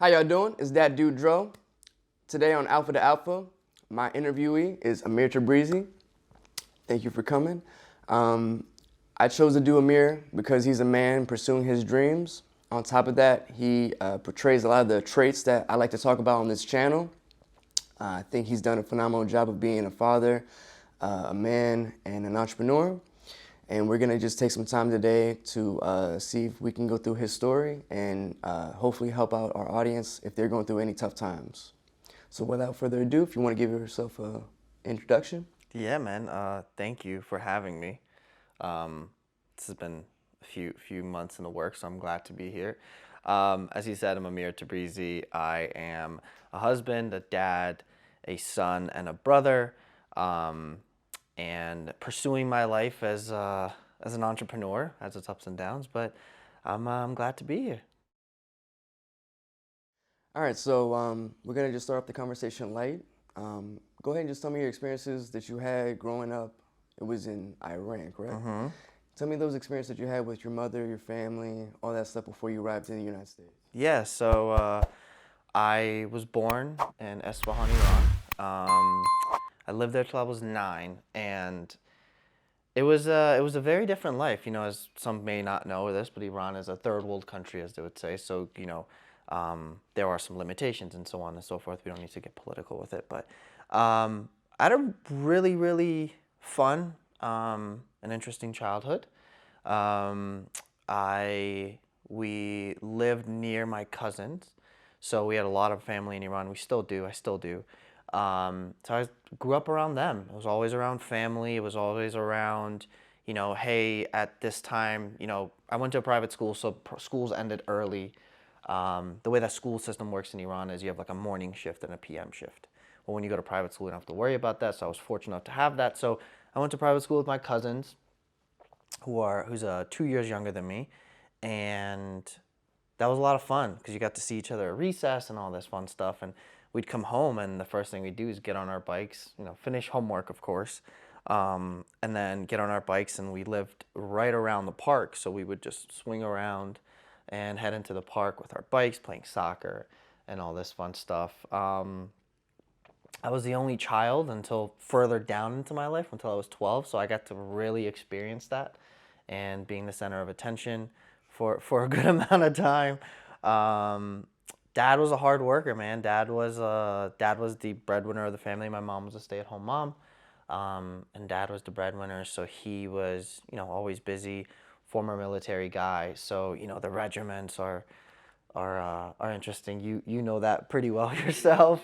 How y'all doing? It's that dude Dro. Today on Alpha to Alpha, my interviewee is Amir Tabrizi. Thank you for coming. I chose to do Amir because he's a man pursuing his dreams. On top of that, he portrays a lot of the traits that I like to talk about on this channel. I think he's done a phenomenal job of being a father, a man, and an entrepreneur. And we're gonna just take some time today to see if we can go through his story and hopefully help out our audience if they're going through any tough times. So without further ado, if you want to give yourself an introduction. Yeah, man. Thank you for having me. This has been a few months in the works, so I'm glad to be here. As you said, I'm Amir Tabrizi. I am a husband, a dad, a son, and a brother, and pursuing my life as an entrepreneur, has its ups and downs. But I'm glad to be here. All right, so we're gonna just start off the conversation light. Go ahead and just tell me your experiences that you had growing up. It was in Iran, correct? Tell me those experiences that you had with your mother, your family, all that stuff before you arrived in the United States. Yeah. So I was born in Esfahan, Iran. I lived there till I was 9, and it was a very different life. As some may not know this, but Iran is a third world country, as they would say. So there are some limitations and so on and so forth. We don't need to get political with it, but I had a really fun and interesting childhood. Um, I We lived near my cousins, so we had a lot of family in Iran. We still do. I still do. So I grew up around them. It was always around family. It was always around, hey, at this time, I went to a private school, so schools ended early. The way that school system works in Iran is you have like a morning shift and a PM shift. Well, when you go to private school, you don't have to worry about that. So I was fortunate enough to have that. So I went to private school with my cousins, who's 2 years younger than me, and that was a lot of fun because you got to see each other at recess and all this fun stuff. And we'd come home, and the first thing we'd do is get on our bikes, finish homework, of course, and then get on our bikes. And we lived right around the park, so we would just swing around and head into the park with our bikes, playing soccer and all this fun stuff. I was the only child until further down into my life, until I was 12, so I got to really experience that and being the center of attention for a good amount of time. Um, Dad was a hard worker, man. Dad was the breadwinner of the family. My mom was a stay-at-home mom, and Dad was the breadwinner, so he was, always busy. Former military guy, so the regiments are interesting. You know that pretty well yourself.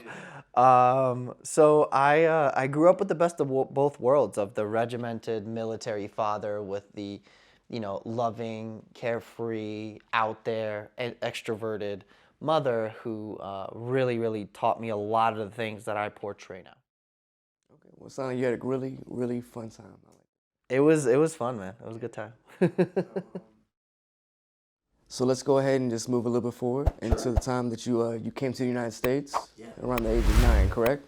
So I grew up with the best of both worlds, of the regimented military father with the loving, carefree, out there, extroverted mother who really taught me a lot of the things that I portray now. Okay, well, it sounds like you had a really fun time. I like It was fun, man. It was a good time. it. So let's go ahead and just move a little bit forward into the time that you came to the United States around the age of 9, correct?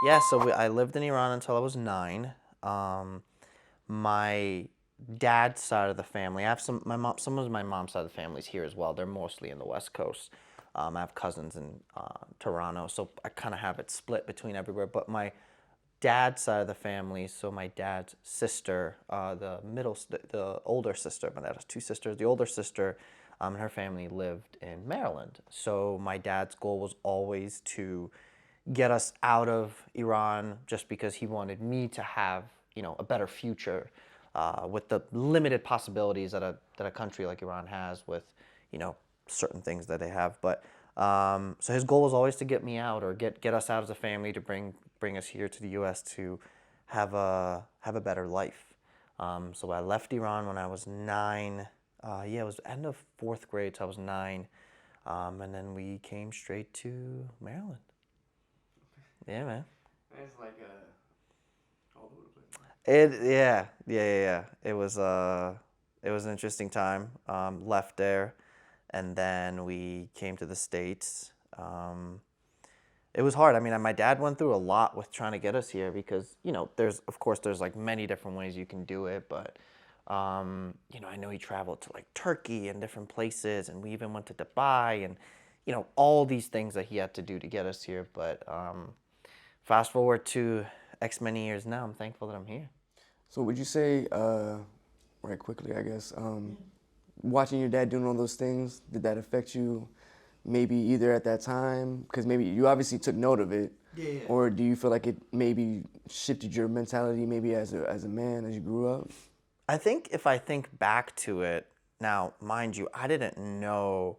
Yeah, so I lived in Iran until I was 9. My dad's side of the family, I have some of my mom's side of the family's here as well. They're mostly in the West Coast. I have cousins in Toronto, so I kind of have it split between everywhere. But my dad's side of the family, so my dad's sister, the older sister, my dad has two sisters. The older sister, and her family lived in Maryland. So my dad's goal was always to get us out of Iran, just because he wanted me to have, a better future with the limited possibilities that a country like Iran has with, certain things that they have. But so his goal was always to get me out, or get us out as a family, to bring us here to the U.S. to have a better life. So I left Iran when I was 9. Yeah, it was end of 4th grade, so I was 9, and then we came straight to Maryland. Yeah, man. It's like all over the place. Yeah. It was an interesting time. Left there, and then we came to the States. It was hard. I mean, my dad went through a lot with trying to get us here, because there's like many different ways you can do it, but I know he traveled to like Turkey and different places, and we even went to Dubai, and all these things that he had to do to get us here. But fast forward to X many years now, I'm thankful that I'm here. So would you say, right quickly, I guess, watching your dad doing all those things, did that affect you maybe either at that time? Because maybe you obviously took note of it. Yeah. Or do you feel like it maybe shifted your mentality maybe as a man as you grew up? I think if I think back to it, now, mind you, I didn't know,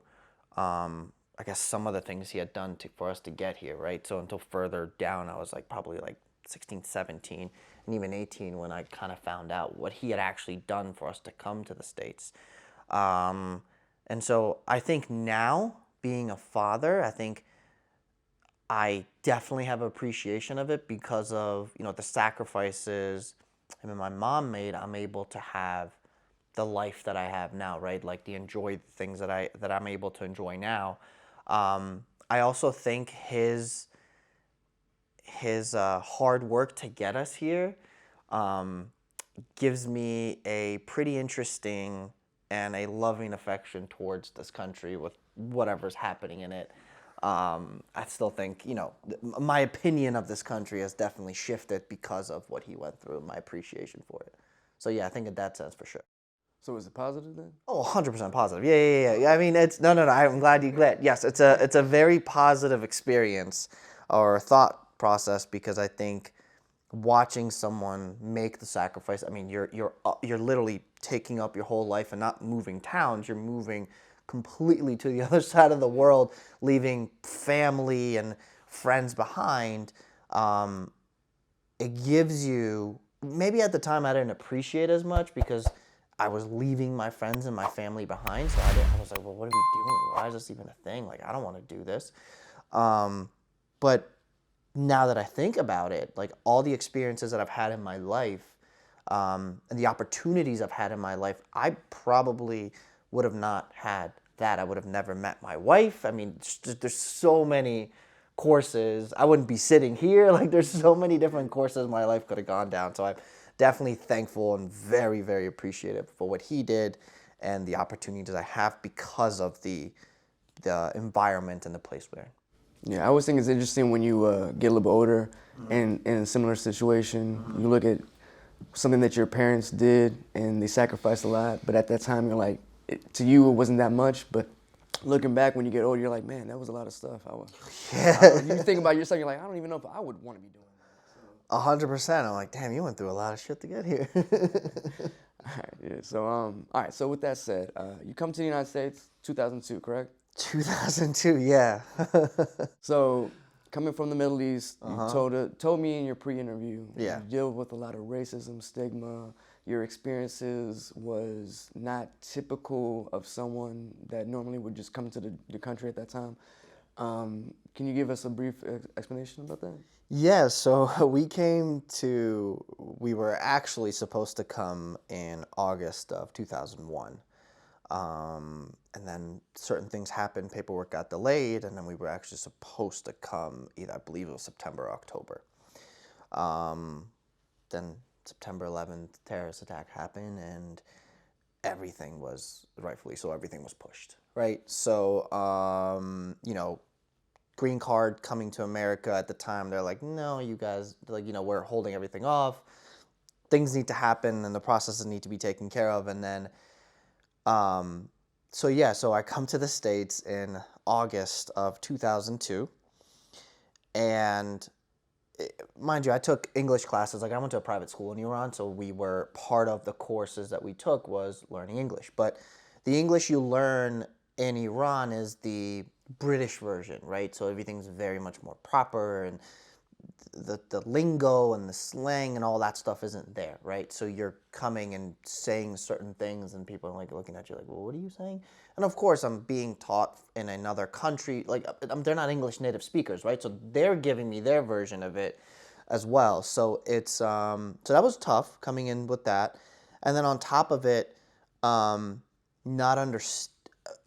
I guess, some of the things he had done for us to get here, right? So until further down, I was like probably like 16, 17, and even 18 when I kind of found out what he had actually done for us to come to the States. And so I think now, being a father, I think I definitely have appreciation of it because of, the sacrifices him and my mom made. I'm able to have the life that I have now, right? Like the things that I'm able to enjoy now. I also think his hard work to get us here gives me a pretty interesting and a loving affection towards this country with whatever's happening in it. I still think, my opinion of this country has definitely shifted because of what he went through and my appreciation for it. So yeah, I think in that sense for sure. So is it positive then? Oh, 100% positive. Yeah. I mean, it's no. I'm glad. Yes, it's a very positive experience or thought process because I think watching someone make the sacrifice. I mean, you're literally taking up your whole life and not moving towns. You're moving completely to the other side of the world, leaving family and friends behind. It gives you, maybe at the time I didn't appreciate as much because I was leaving my friends and my family behind. So I was like, well, what are we doing? Why is this even a thing? Like, I don't want to do this. But now that I think about it, like all the experiences that I've had in my life and the opportunities I've had in my life, I probably would have not had that. I would have never met my wife. I mean, there's so many courses. I wouldn't be sitting here. Like, there's so many different courses my life could have gone down. So I'm definitely thankful and very, very appreciative for what he did and the opportunities I have because of the environment and the place we're in. Yeah, I always think it's interesting when you get a little bit older and in a similar situation, you look at something that your parents did and they sacrificed a lot, but at that time you're like, to you it wasn't that much, but looking back when you get older, you're like, man, that was a lot of stuff. You think about yourself, you're like, I don't even know if I would want to be doing that. 100%. I'm like, damn, you went through a lot of shit to get here. All right, yeah. So, all right. So with that said, you come to the United States 2002, correct? 2002, yeah. So, coming from the Middle East, you told me in your pre-interview, yeah, you deal with a lot of racism, stigma. Your experiences was not typical of someone that normally would just come to the country at that time. Can you give us a brief explanation about that? Yeah, so we were actually supposed to come in August of 2001. And then certain things happened, paperwork got delayed, and then we were actually supposed to come either, I believe it was September or October. Then September 11th, terrorist attack happened, and everything was, rightfully so, everything was pushed, right? So, green card coming to America at the time, they're like, no, you guys, like, we're holding everything off. Things need to happen, and the processes need to be taken care of, and then so I come to the States in August of 2002, and mind you, I took English classes. Like, I went to a private school in Iran, so part of the courses that we took was learning English. But the English you learn in Iran is the British version, right? So everything's very much more proper, and the lingo and the slang and all that stuff isn't there, right? So you're coming and saying certain things and people are like looking at you like, well, what are you saying? And of course I'm being taught in another country, like they're not English native speakers, right? So they're giving me their version of it as well. So it's, so that was tough coming in with that. And then on top of it, not understand,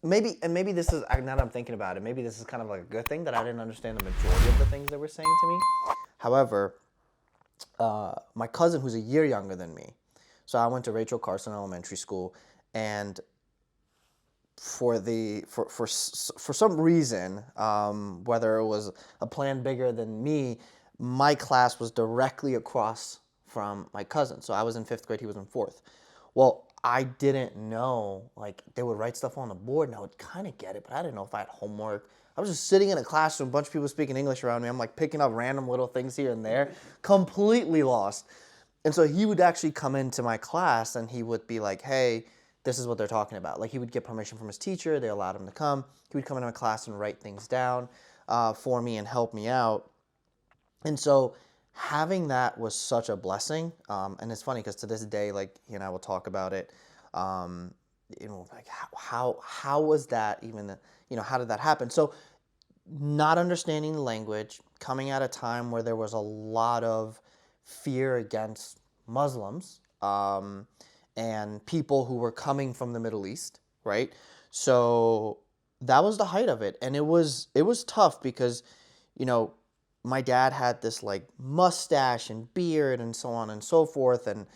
maybe this is, now that I'm thinking about it, maybe this is kind of like a good thing that I didn't understand the majority of the things they were saying to me. However, my cousin, who's a year younger than me, so I went to Rachel Carson Elementary School, and for some reason, whether it was a plan bigger than me, my class was directly across from my cousin. So I was in 5th grade, he was in 4th. Well, I didn't know, like, they would write stuff on the board, and I would kind of get it, but I didn't know if I had homework. I was just sitting in a classroom, a bunch of people speaking English around me. I'm like picking up random little things here and there, completely lost. And so he would actually come into my class and he would be like, hey, this is what they're talking about. Like, he would get permission from his teacher. They allowed him to come. He would come into my class and write things down for me and help me out. And so having that was such a blessing. And it's funny because to this day, like, he and I will talk about it. Like how was that even, how did that happen? So not understanding the language, coming at a time where there was a lot of fear against Muslims and people who were coming from the Middle East, right? So that was the height of it. And it was tough because, my dad had this like mustache and beard and so on and so forth. And,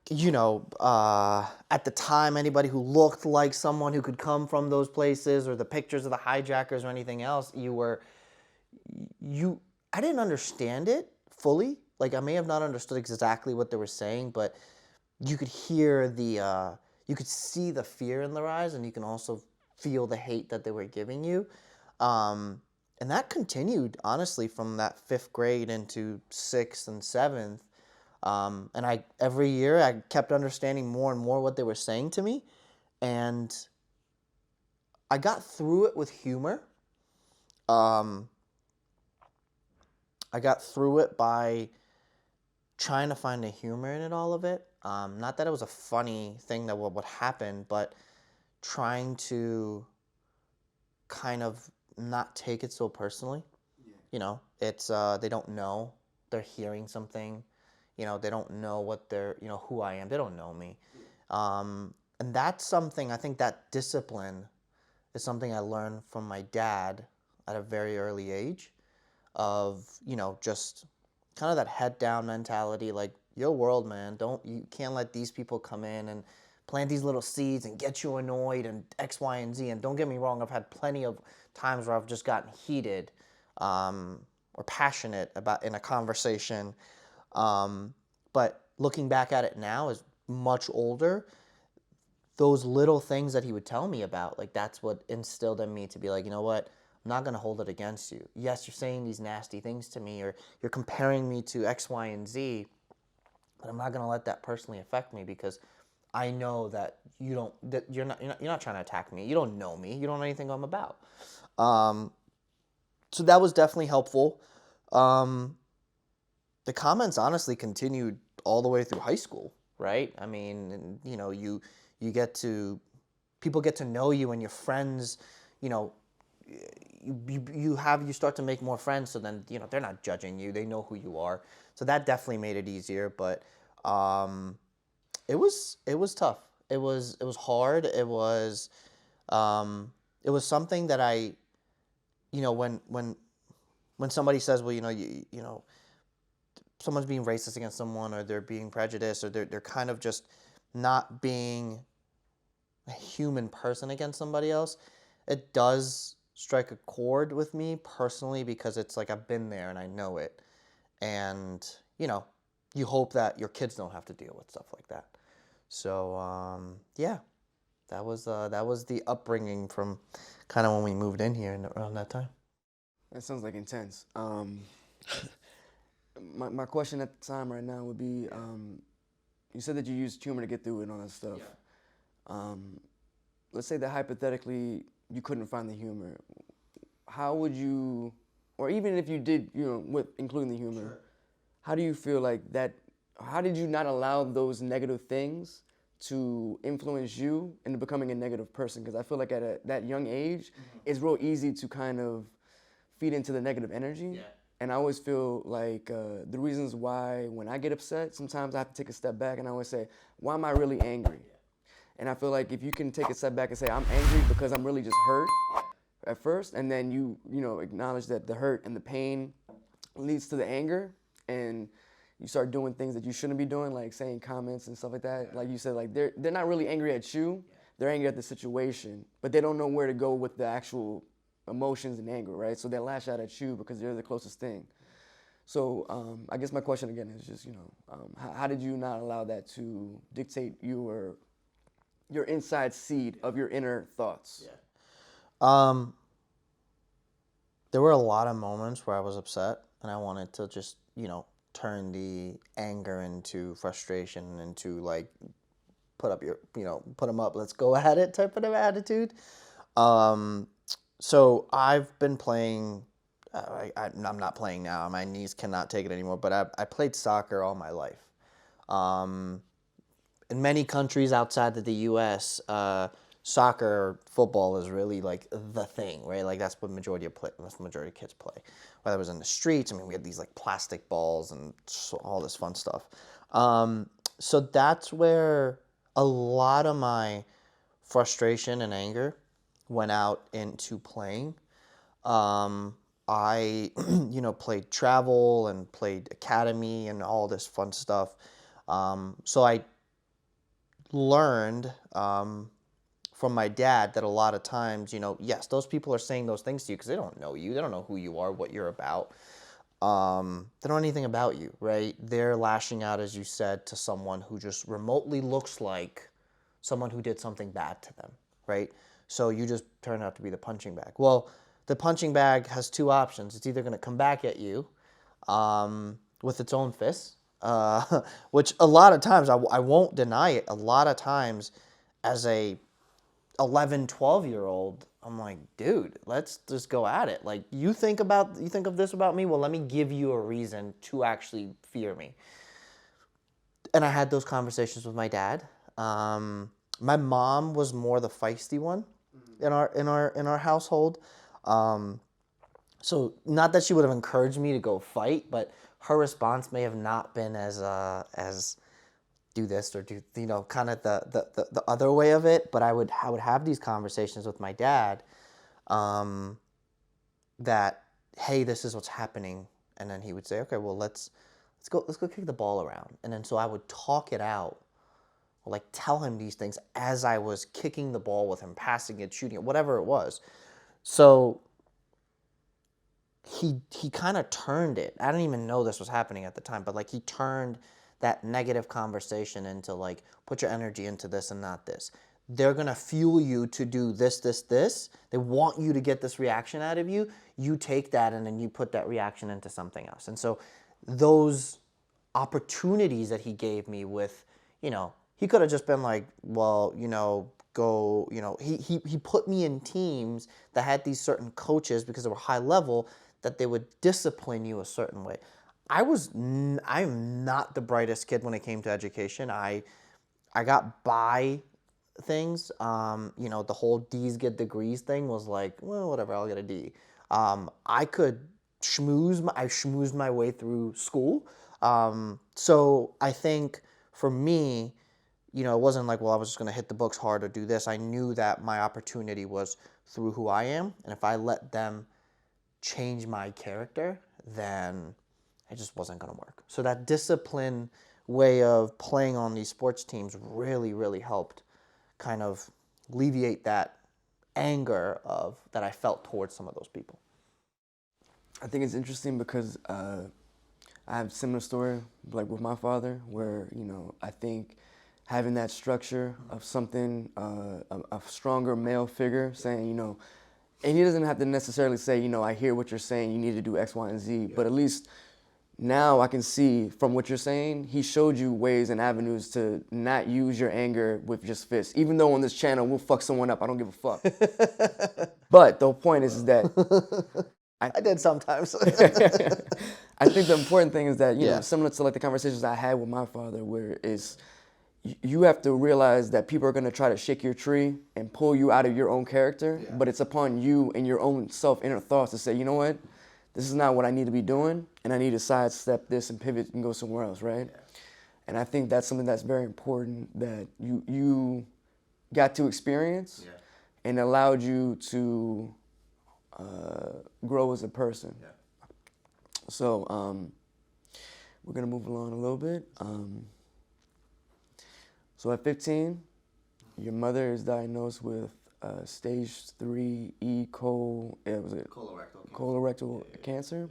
at the time, anybody who looked like someone who could come from those places or the pictures of the hijackers or anything else, I didn't understand it fully. Like, I may have not understood exactly what they were saying, but you could hear you could see the fear in their eyes, and you can also feel the hate that they were giving you. And that continued, honestly, from that 5th grade into 6th and 7th. And every year I kept understanding more and more what they were saying to me. And I got through it with humor. I got through it by trying to find the humor in all of it. Not that it was a funny thing that would happen, but trying to kind of not take it so personally. Yeah. It's they don't know. They're hearing something. They don't know what who I am. They don't know me. And that's something, I think that discipline is something I learned from my dad at a very early age of, just kind of that head down mentality, like, your world, man, you can't let these people come in and plant these little seeds and get you annoyed and X, Y, and Z. And don't get me wrong, I've had plenty of times where I've just gotten heated or passionate in a conversation. But looking back at it now as much older, those little things that he would tell me about, like, that's what instilled in me to be like, you know what, I'm not going to hold it against you. Yes, you're saying these nasty things to me, or you're comparing me to X, Y, and Z, but I'm not going to let that personally affect me because I know that you're not trying to attack me. You don't know me. You don't know anything I'm about. So that was definitely helpful. The comments honestly continued all the way through high school, right? I mean, people get to know you, and your friends, you start to make more friends. So then, they're not judging you. They know who you are. So that definitely made it easier. But it was tough. It was hard. It was something that I, when somebody says, well, someone's being racist against someone, or they're being prejudiced, or they're kind of just not being a human person against somebody else, it does strike a chord with me personally, because it's like I've been there and I know it. And, you hope that your kids don't have to deal with stuff like that. So, yeah, that was the upbringing from kind of when we moved in here around that time. That sounds like intense. My question at the time right now would be, you said that you used humor to get through it and all that stuff. Yeah. Let's say that hypothetically you couldn't find the humor. How would you, or even if you did, with including the humor, sure, how do you feel like that, how did you not allow those negative things to influence you into becoming a negative person? Because I feel like at that young age, mm-hmm, it's real easy to kind of feed into the negative energy. Yeah. And I always feel like the reasons why when I get upset, sometimes I have to take a step back and I always say, why am I really angry? Yeah. And I feel like if you can take a step back and say, I'm angry because I'm really just hurt at first, and then you acknowledge that the hurt and the pain leads to the anger, and you start doing things that you shouldn't be doing, like saying comments and stuff like that. Yeah. Like you said, like they're not really angry at you. Yeah. they're angry at the situation, but they don't know where to go with the actual emotions and anger, right? So they lash out at you because they're the closest thing. So I guess my question again is just, how did you not allow that to dictate your inside seed of your inner thoughts? Yeah. Um, there were a lot of moments where I was upset and I wanted to just, turn the anger into frustration, into like put them up, let's go at it type of attitude. So I've been playing. I'm not playing now. My knees cannot take it anymore. But I played soccer all my life. In many countries outside of the U.S., soccer, football is really like the thing, right? Like that's what majority of kids play. Whether it was in the streets, I mean, we had these like plastic balls and all this fun stuff. So that's where a lot of my frustration and anger went out into playing. I, played travel and played academy and all this fun stuff. So I learned from my dad that a lot of times, yes, those people are saying those things to you because they don't know you. They don't know who you are, what you're about. They don't know anything about you, right? They're lashing out, as you said, to someone who just remotely looks like someone who did something bad to them, right? So you just turn out to be the punching bag. Well, the punching bag has two options. It's either going to come back at you with its own fists, which a lot of times, I won't deny it, a lot of times as a 11, 12-year-old, I'm like, dude, let's just go at it. Like, you think of this about me? Well, let me give you a reason to actually fear me. And I had those conversations with my dad. My mom was more the feisty one in our household. So not that she would have encouraged me to go fight, but her response may have not been as do this or do kind of the other way of it. But I would have these conversations with my dad, that, hey, this is what's happening, and then he would say, okay, well let's go kick the ball around, and then so I would talk it out, or like tell him these things as I was kicking the ball with him, passing it, shooting it, whatever it was. So he kind of turned it. I didn't even know this was happening at the time, but like he turned that negative conversation into like, put your energy into this and not this. They're going to fuel you to do this, this, this. They want you to get this reaction out of you. You take that and then you put that reaction into something else. And so those opportunities that he gave me with, he could have just been like, well, go, he put me in teams that had these certain coaches because they were high level, that they would discipline you a certain way. I'm not the brightest kid when it came to education. I got by things. The whole D's get degrees thing was like, well, whatever, I'll get a D. I could schmoozed my way through school. So I think for me, it wasn't like, well, I was just going to hit the books hard or do this. I knew that my opportunity was through who I am. And if I let them change my character, then it just wasn't going to work. So that discipline way of playing on these sports teams really, really helped kind of alleviate that anger that I felt towards some of those people. I think it's interesting because I have a similar story like with my father, where I think having that structure of something, a stronger male figure saying, and he doesn't have to necessarily say, I hear what you're saying, you need to do X, Y, and Z, but at least now I can see from what you're saying, he showed you ways and avenues to not use your anger with just fists. Even though on this channel we'll fuck someone up, I don't give a fuck. But the point is that I did sometimes. I think the important thing is that, similar to like the conversations I had with my father, where is you have to realize that people are going to try to shake your tree and pull you out of your own character, but it's upon you and your own inner thoughts to say, you know what? This is not what I need to be doing, and I need to sidestep this and pivot and go somewhere else, right? Yeah. And I think that's something that's very important that you got to experience and allowed you to grow as a person. Yeah. So we're going to move along a little bit. So at 15, Your mother is diagnosed with stage 3 was it colorectal cancer,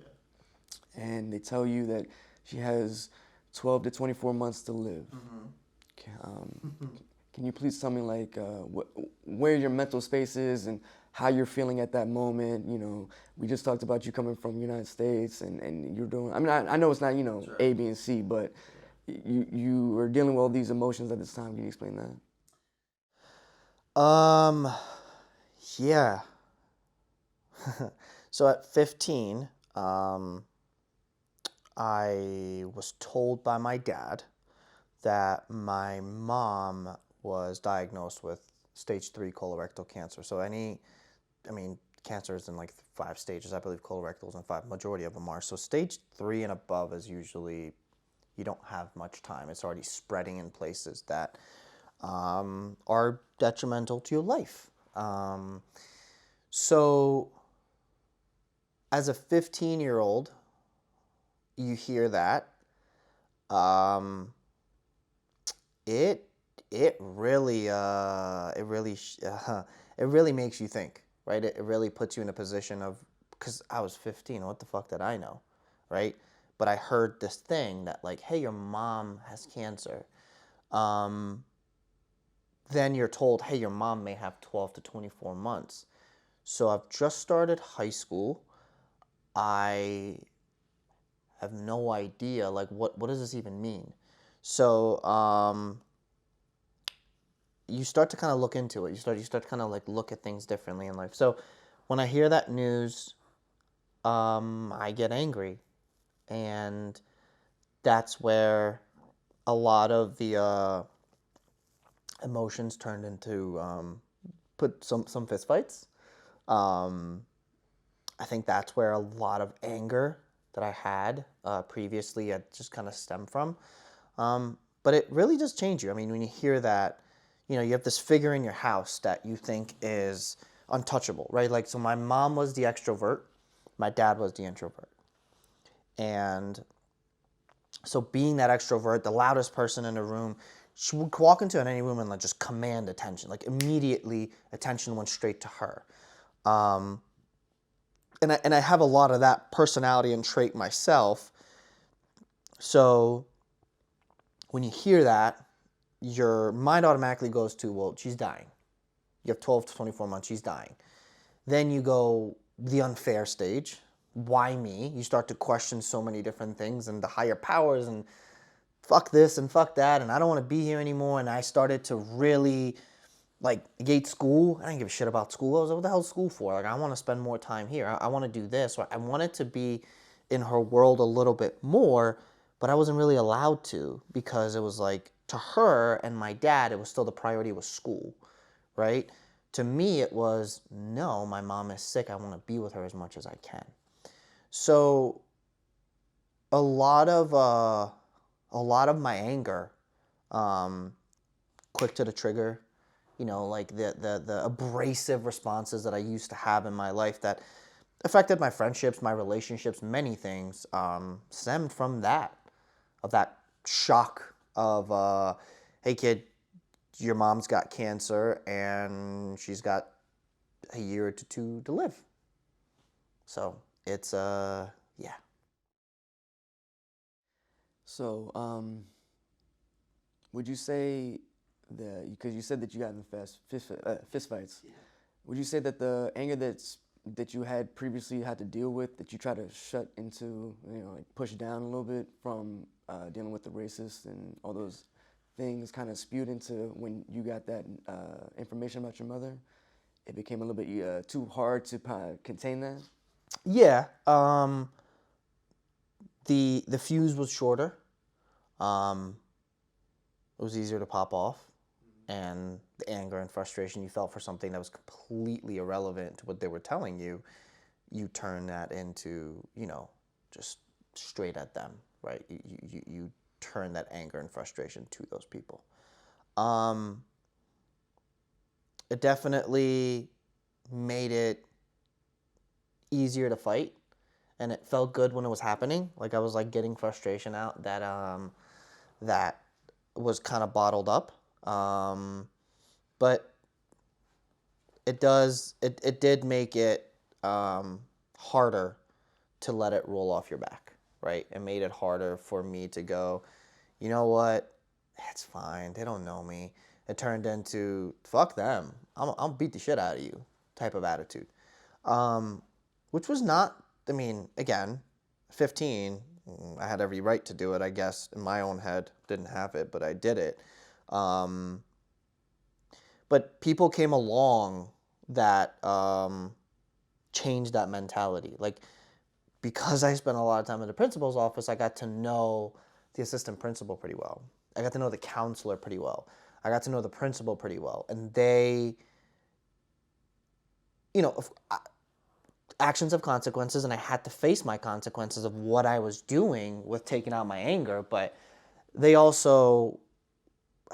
and they tell you that she has 12 to 24 months to live. Can you please tell me like where your mental space is and how you're feeling at that moment? You know, we just talked about you coming from the United States and you're doing. I mean, I know it's not Sure. A, B, and C, but you are dealing with all these emotions at this time. Can you explain that? Yeah. So at 15, I was told by my dad that my mom was diagnosed with stage 3 colorectal cancer. So cancer is in like 5 stages. I believe colorectal is in 5. Majority of them are. So stage 3 and above is usually, you don't have much time. It's already spreading in places that are detrimental to your life. So as a 15-year-old, you hear that. It really it really makes you think, right? It really puts you in a position of, because I was 15, what the fuck did I know, right? But I heard this thing that like, hey, your mom has cancer. Then you're told, hey, your mom may have 12 to 24 months. So I've just started high school. I have no idea, like, what does this even mean? So you start to kind of look into it. You start to kind of like look at things differently in life. So when I hear that news, I get angry, and that's where a lot of the emotions turned into put some fist fights. I think that's where a lot of anger that I had previously had just kind of stemmed from. But it really does change you. I mean, when you hear that, you know, you have this figure in your house that you think is untouchable, right? Like, so my mom was the extrovert, my dad was the introvert. And so being that extrovert, the loudest person in the room, she would walk into any room and like just command attention. Like immediately attention went straight to her. And I have a lot of that personality and trait myself. So when you hear that, your mind automatically goes to, well, she's dying. You have 12 to 24 months, she's dying. Then you go the unfair stage. Why me? You start to question so many different things and the higher powers and fuck this and fuck that and I don't want to be here anymore. And I started to really like hate school. I didn't give a shit about school. I was like, what the hell is school for? Like, I want to spend more time here. I want to do this. Or I wanted to be in her world a little bit more, but I wasn't really allowed to because it was like, to her and my dad, it was still the priority was school, right? To me, it was, no, my mom is sick. I want to be with her as much as I can. So a lot of my anger, quick to the trigger, you know, like the abrasive responses that I used to have in my life that affected my friendships, my relationships, many things, stemmed from that, of that shock of, hey kid, your mom's got cancer and she's got a year or two to live. So it's, yeah. So, would you say that, because you said that you got in fist fights, Yeah. would you say that the anger that you had previously had to deal with, that you try to shut into, you know, like push down a little bit from dealing with the racist and all those things, kind of spewed into when you got that information about your mother? It became a little bit too hard to contain that? Yeah. The fuse was shorter. It was easier to pop off. And the anger and frustration you felt for something that was completely irrelevant to what they were telling you, you turn that into, you know, just straight at them, right? You turn that anger and frustration to those people. It definitely made it easier to fight, and it felt good when it was happening. Like I was like getting frustration out that was kind of bottled up. but it did make it harder to let it roll off your back, right? It made it harder for me to go, you know what? It's fine. They don't know me. It turned into, fuck them. I'll beat the shit out of you type of attitude. Which was not, I mean, again, 15, I had every right to do it, I guess, in my own head. Didn't have it, but I did it. But people came along that changed that mentality. Like, because I spent a lot of time in the principal's office, I got to know the assistant principal pretty well. I got to know the counselor pretty well. I got to know the principal pretty well. And they, you know, actions have consequences, and I had to face my consequences of what I was doing with taking out my anger. But they also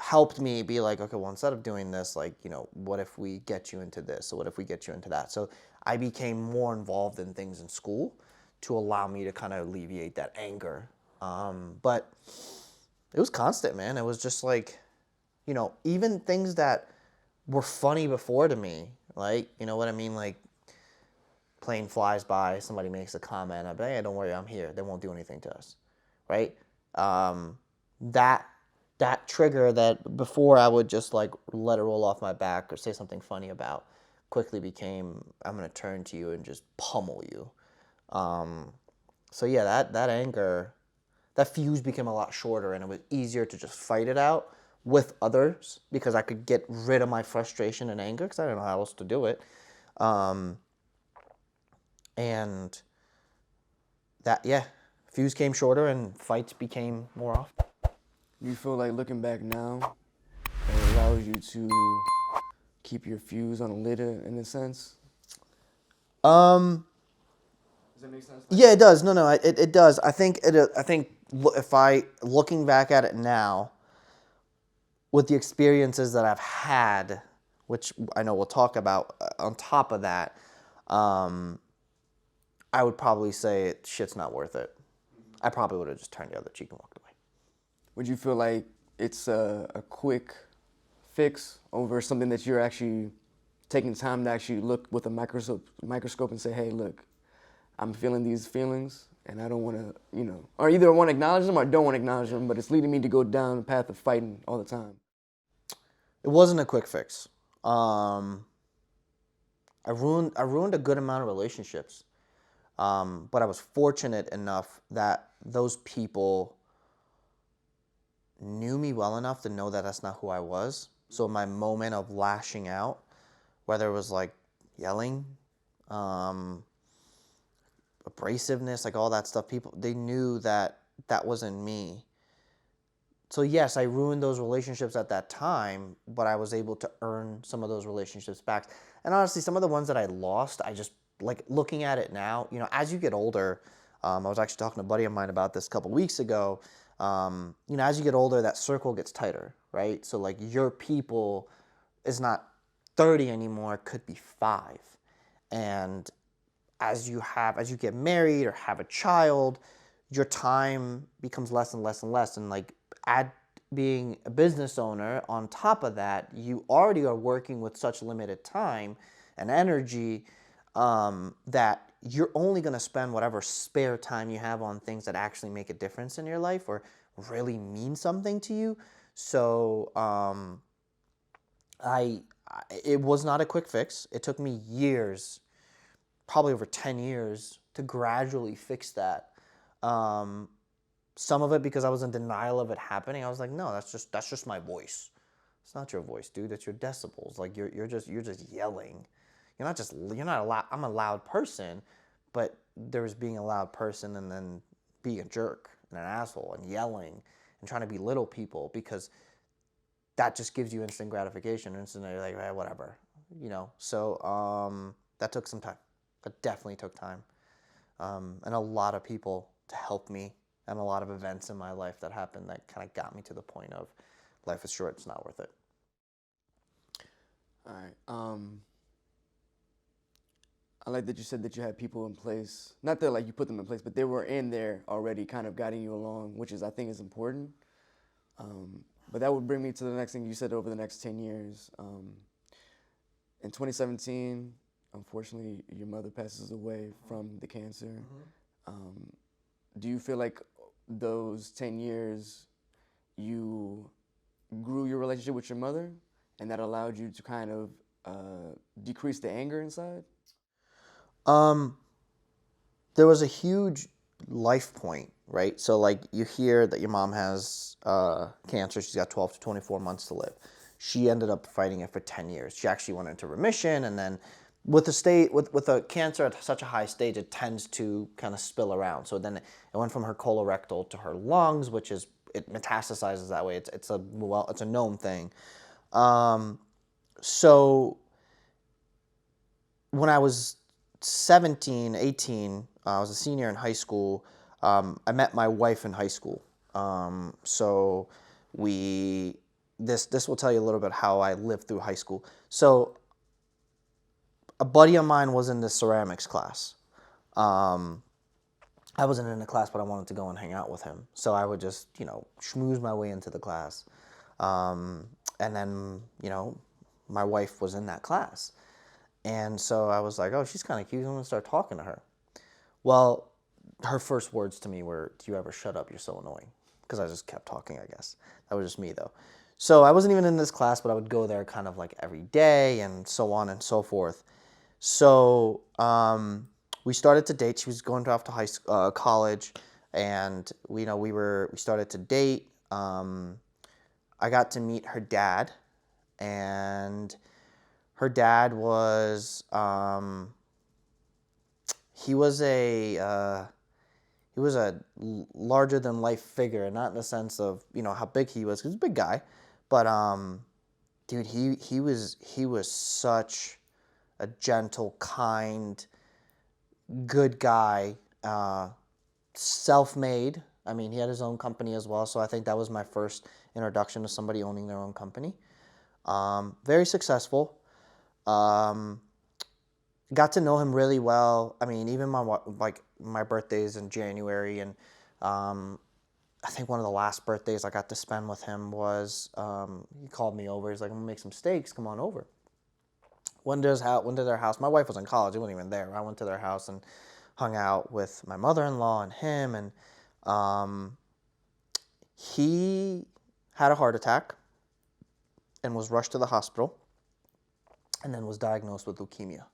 helped me be like, okay, well, instead of doing this, like, you know, what if we get you into this? So what if we get you into that? So I became more involved in things in school to allow me to kind of alleviate that anger. But it was constant, man. It was just like, you know, even things that were funny before to me, like, you know what I mean? Like, plane flies by, somebody makes a comment, I'm like, hey, don't worry, I'm here. They won't do anything to us, right? That trigger that before I would just like let it roll off my back or say something funny about quickly became, I'm going to turn to you and just pummel you. So yeah, that anger, that fuse became a lot shorter, and it was easier to just fight it out with others because I could get rid of my frustration and anger because I didn't know how else to do it. And that, yeah, fuse came shorter and fights became more often. You feel like looking back now, it allows you to keep your fuse on a lid in a sense? Does that make sense? Yeah, it does. No, it does. I think if I looking back at it now, with the experiences that I've had, which I know we'll talk about on top of that, I would probably say shit's not worth it. I probably would have just turned the other cheek and walked away. Would you feel like it's a quick fix over something that you're actually taking time to actually look with a microscope and say, hey, look, I'm feeling these feelings and I don't want to, you know, or either I want to acknowledge them or I don't want to acknowledge them, but it's leading me to go down the path of fighting all the time? It wasn't a quick fix. I ruined a good amount of relationships. But I was fortunate enough that those people knew me well enough to know that that's not who I was. So my moment of lashing out, whether it was like yelling, abrasiveness, like all that stuff, they knew that that wasn't me. So yes, I ruined those relationships at that time, but I was able to earn some of those relationships back. And honestly, some of the ones that I lost, I just, like, looking at it now, you know, as you get older, I was actually talking to a buddy of mine about this a couple weeks ago. You know, as you get older, that circle gets tighter, right? So like your people is not 30 anymore, it could be 5. And as you get married or have a child, your time becomes less and less and less. And like add being a business owner on top of that, you already are working with such limited time and energy that you're only going to spend whatever spare time you have on things that actually make a difference in your life or really mean something to you. So it was not a quick fix. It took me years, probably over 10 years, to gradually fix that. Some of it because I was in denial of it happening. I was like, no, that's just my voice. It's not your voice, dude. That's your decibels. Like you're just yelling. You're not a loud. I'm a loud person, but there's being a loud person and then being a jerk and an asshole and yelling and trying to belittle people because that just gives you instant gratification. Instantly, you're like, whatever, you know. So that took some time. That definitely took time, and a lot of people to help me, and a lot of events in my life that happened that kind of got me to the point of life is short, it's not worth it. All right. I like that you said that you had people in place. Not that like you put them in place, but they were in there already kind of guiding you along, which is, I think, is important. But that would bring me to the next thing you said over the next 10 years. In 2017, unfortunately, your mother passes away from the cancer. Um, do you feel like those 10 years you grew your relationship with your mother and that allowed you to kind of decrease the anger inside? Um, there was a huge life point, right? So like you hear that your mom has cancer. She's got 12 to 24 months to live. She ended up fighting it for 10 years. She actually went into remission, and then with a cancer at such a high stage, it tends to kind of spill around. So then it went from her colorectal to her lungs, which is it metastasizes that way. It's a known thing. Um, so when I was 17, 18, I was a senior in high school. I met my wife in high school. So this will tell you a little bit how I lived through high school. So a buddy of mine was in the ceramics class. Um, I wasn't in the class, but I wanted to go and hang out with him. So I would just, schmooze my way into the class. And then, my wife was in that class. And so I was like, oh, she's kind of cute. I'm going to start talking to her. Well, her first words to me were, do you ever shut up? You're so annoying. Because I just kept talking, I guess. That was just me, though. So I wasn't even in this class, but I would go there kind of like every day and so on and so forth. So we started to date. She was going off to college, and we started to date. I got to meet her dad, and her dad was he was a larger than life figure, not in the sense of how big he was. He was a big guy, but dude, he was such a gentle, kind, good guy, self-made. I mean, he had his own company as well, so I think that was my first introduction to somebody owning their own company. Very successful. Got to know him really well. I mean, even my birthday is in January, and I think one of the last birthdays I got to spend with him was he called me over. He's like, "I'm gonna make some steaks. Come on over." Went to their house. My wife was in college. He wasn't even there. I went to their house and hung out with my mother-in-law and him, and he had a heart attack and was rushed to the hospital, and then was diagnosed with leukemia.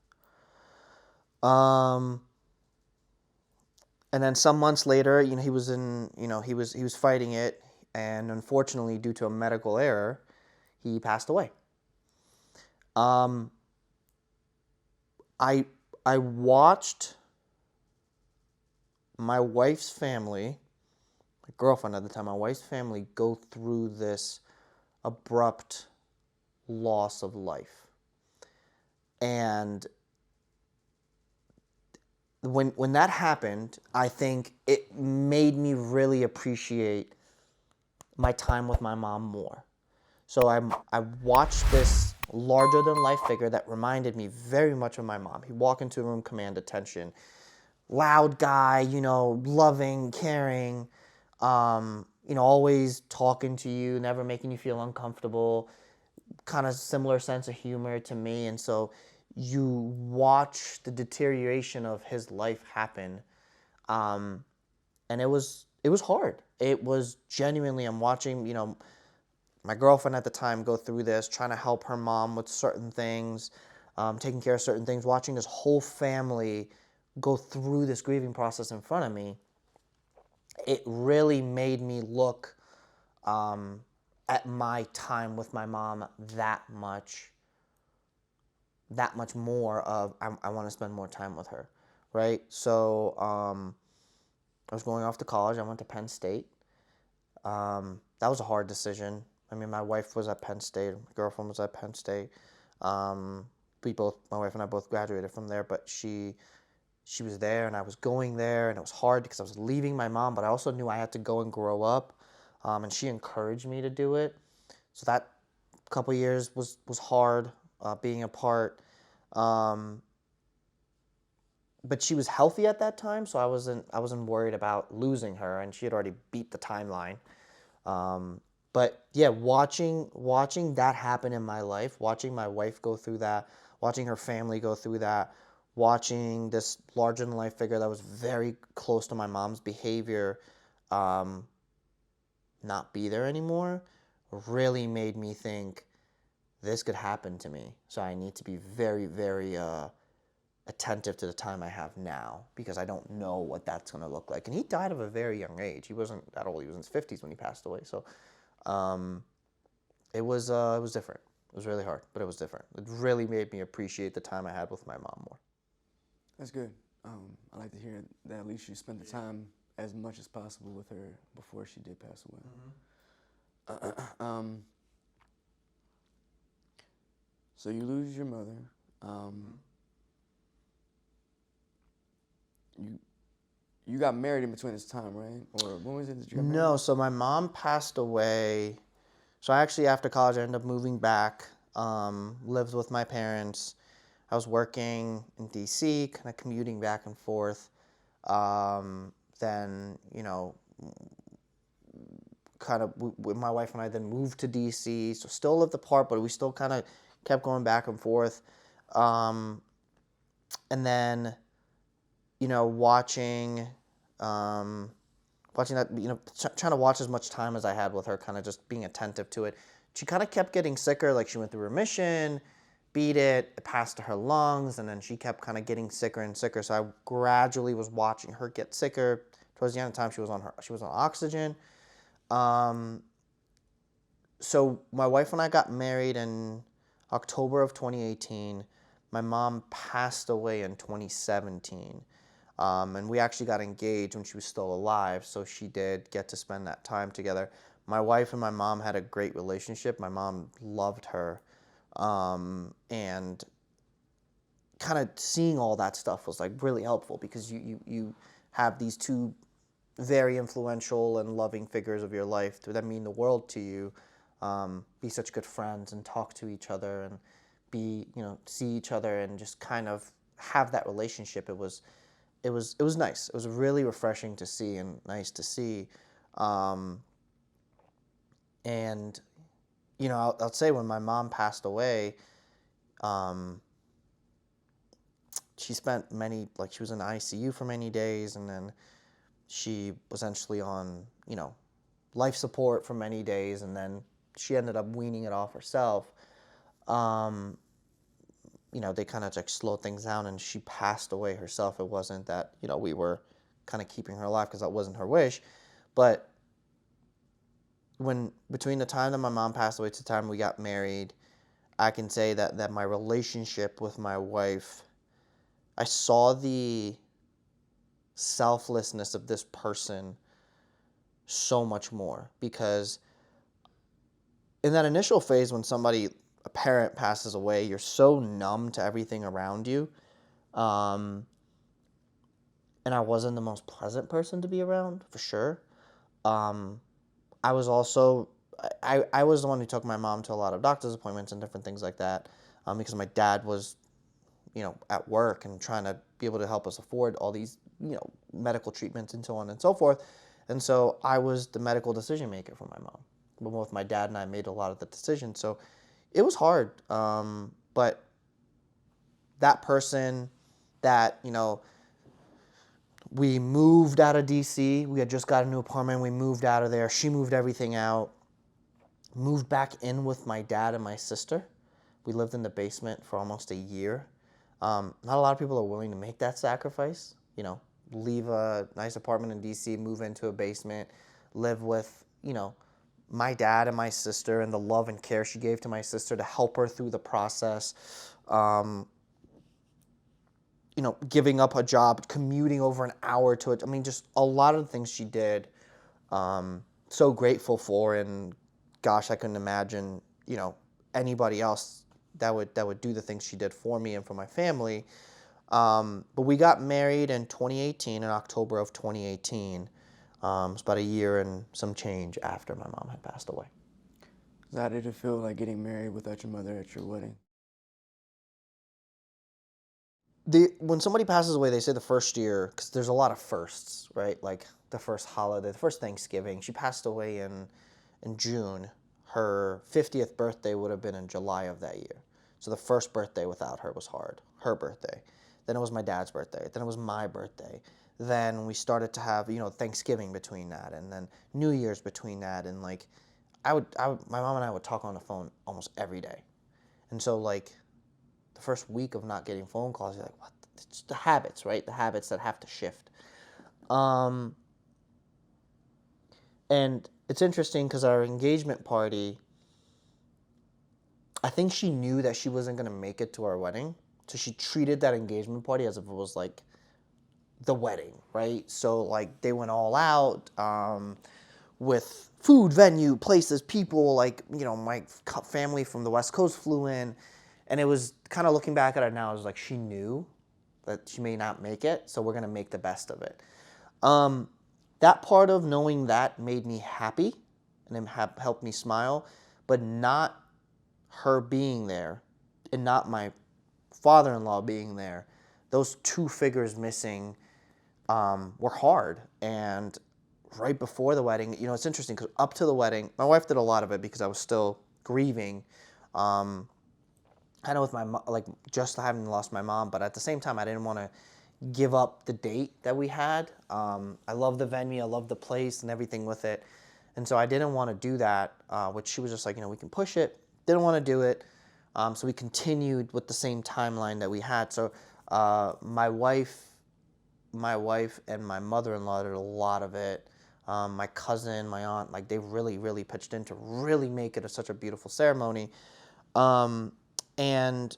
And then some months later, he was fighting it, and unfortunately, due to a medical error, he passed away. I watched my wife's family, my girlfriend at the time, my wife's family go through this abrupt loss of life. And when that happened, I think it made me really appreciate my time with my mom more. So I watched this larger than life figure that reminded me very much of my mom. He'd walk into a room, command attention. Loud guy, loving, caring, always talking to you, never making you feel uncomfortable, kind of similar sense of humor to me. And so you watch the deterioration of his life happen. And it was hard. It was genuinely, I'm watching, my girlfriend at the time go through this, trying to help her mom with certain things, taking care of certain things, watching this whole family go through this grieving process in front of me. It really made me look at my time with my mom that much more of I want to spend more time with her, right? So I was going off to college. I went to Penn State. That was a hard decision. I mean, my wife was at Penn State. My girlfriend was at Penn State. My wife and I both graduated from there, but she was there and I was going there, and it was hard because I was leaving my mom, but I also knew I had to go and grow up, and she encouraged me to do it. So that couple years was hard, being apart. But she was healthy at that time, so I wasn't worried about losing her, and she had already beat the timeline. But yeah, watching that happen in my life, watching my wife go through that, watching her family go through that, watching this larger than life figure that was very close to my mom's behavior um, not be there anymore, really made me think this could happen to me. So I need to be very, very attentive to the time I have now, because I don't know what that's going to look like. And he died of a very young age. He wasn't that old. He was in his 50s when he passed away. So um, it was different. It was really hard, but it was different. It really made me appreciate the time I had with my mom more. That's good. I like to hear that at least you spent the time as much as possible with her before she did pass away. So you lose your mother. You got married in between this time, right? Or when was it that you got married? No, so my mom passed away. So I actually, after college, I ended up moving back, lived with my parents. I was working in DC, kind of commuting back and forth. Then, kind of, my wife and I then moved to DC, so still lived apart, but we still kind of kept going back and forth. And then, watching that, trying to watch as much time as I had with her, kind of just being attentive to it. She kind of kept getting sicker, like she went through remission, beat it passed to her lungs, and then she kept kind of getting sicker and sicker. So I gradually was watching her get sicker. Towards the end of the time, she was on oxygen. So my wife and I got married in October of 2018. My mom passed away in 2017. And we actually got engaged when she was still alive, so she did get to spend that time together. My wife and my mom had a great relationship. My mom loved her. And kind of seeing all that stuff was like really helpful, because you have these two very influential and loving figures of your life that mean the world to you, be such good friends and talk to each other and see each other and just kind of have that relationship. It was nice. It was really refreshing to see and nice to see. And I'll say when my mom passed away, she spent she was in ICU for many days, and then she was essentially on, life support for many days, and then she ended up weaning it off herself. They kind of like slowed things down, and she passed away herself. It wasn't that, we were kind of keeping her alive, because that wasn't her wish. But between the time that my mom passed away to the time we got married, I can say that my relationship with my wife, I saw the selflessness of this person so much more, because in that initial phase when a parent passes away, you're so numb to everything around you. And I wasn't the most pleasant person to be around, for sure. I was also, I was the one who took my mom to a lot of doctor's appointments and different things like that, because my dad was, at work and trying to be able to help us afford all these, medical treatments and so on and so forth. And so I was the medical decision maker for my mom. But both my dad and I made a lot of the decisions. So it was hard. But that person that, we moved out of DC. We had just got a new apartment. We moved out of there. She moved everything out. Moved back in with my dad and my sister. We lived in the basement for almost a year. Not a lot of people are willing to make that sacrifice. Leave a nice apartment in DC, move into a basement, live with, my dad and my sister, and the love and care she gave to my sister to help her through the process. Giving up a job, commuting over an hour to it. I mean, just a lot of the things she did. So grateful for, and gosh, I couldn't imagine, anybody else that would do the things she did for me and for my family. But we got married in 2018, in October of 2018. It was about a year and some change after my mom had passed away. How did it feel like getting married without your mother at your wedding? When somebody passes away, they say the first year, because there's a lot of firsts, right? Like the first holiday, the first Thanksgiving. She passed away in in June. Her 50th birthday would have been in July of that year. So the first birthday without her was hard, her birthday. Then it was my dad's birthday. Then it was my birthday. Then we started to have, Thanksgiving between that, and then New Year's between that. And like, my mom and I would talk on the phone almost every day. And so like, the first week of not getting phone calls, you're like, what? It's the habits, right? The habits that have to shift. And it's interesting because our engagement party, I think she knew that she wasn't going to make it to our wedding. So she treated that engagement party as if it was like the wedding, right? So like they went all out with food, venue, places, people. Like, my family from the West Coast flew in. And it was kind of looking back at it now, it was like she knew that she may not make it. So we're going to make the best of it. That part of knowing that made me happy and helped me smile, but not her being there and not my father-in-law being there. Those two figures missing were hard. And right before the wedding, it's interesting because up to the wedding, my wife did a lot of it because I was still grieving. Kind of with my just having lost my mom, but at the same time, I didn't want to give up the date that we had. I love the venue, I love the place and everything with it. And so I didn't want to do that, which she was just like, we can push it. Didn't want to do it. So we continued with the same timeline that we had. So my wife and my mother-in-law did a lot of it. My cousin, my aunt, like they really, really pitched in to really make it such a beautiful ceremony. And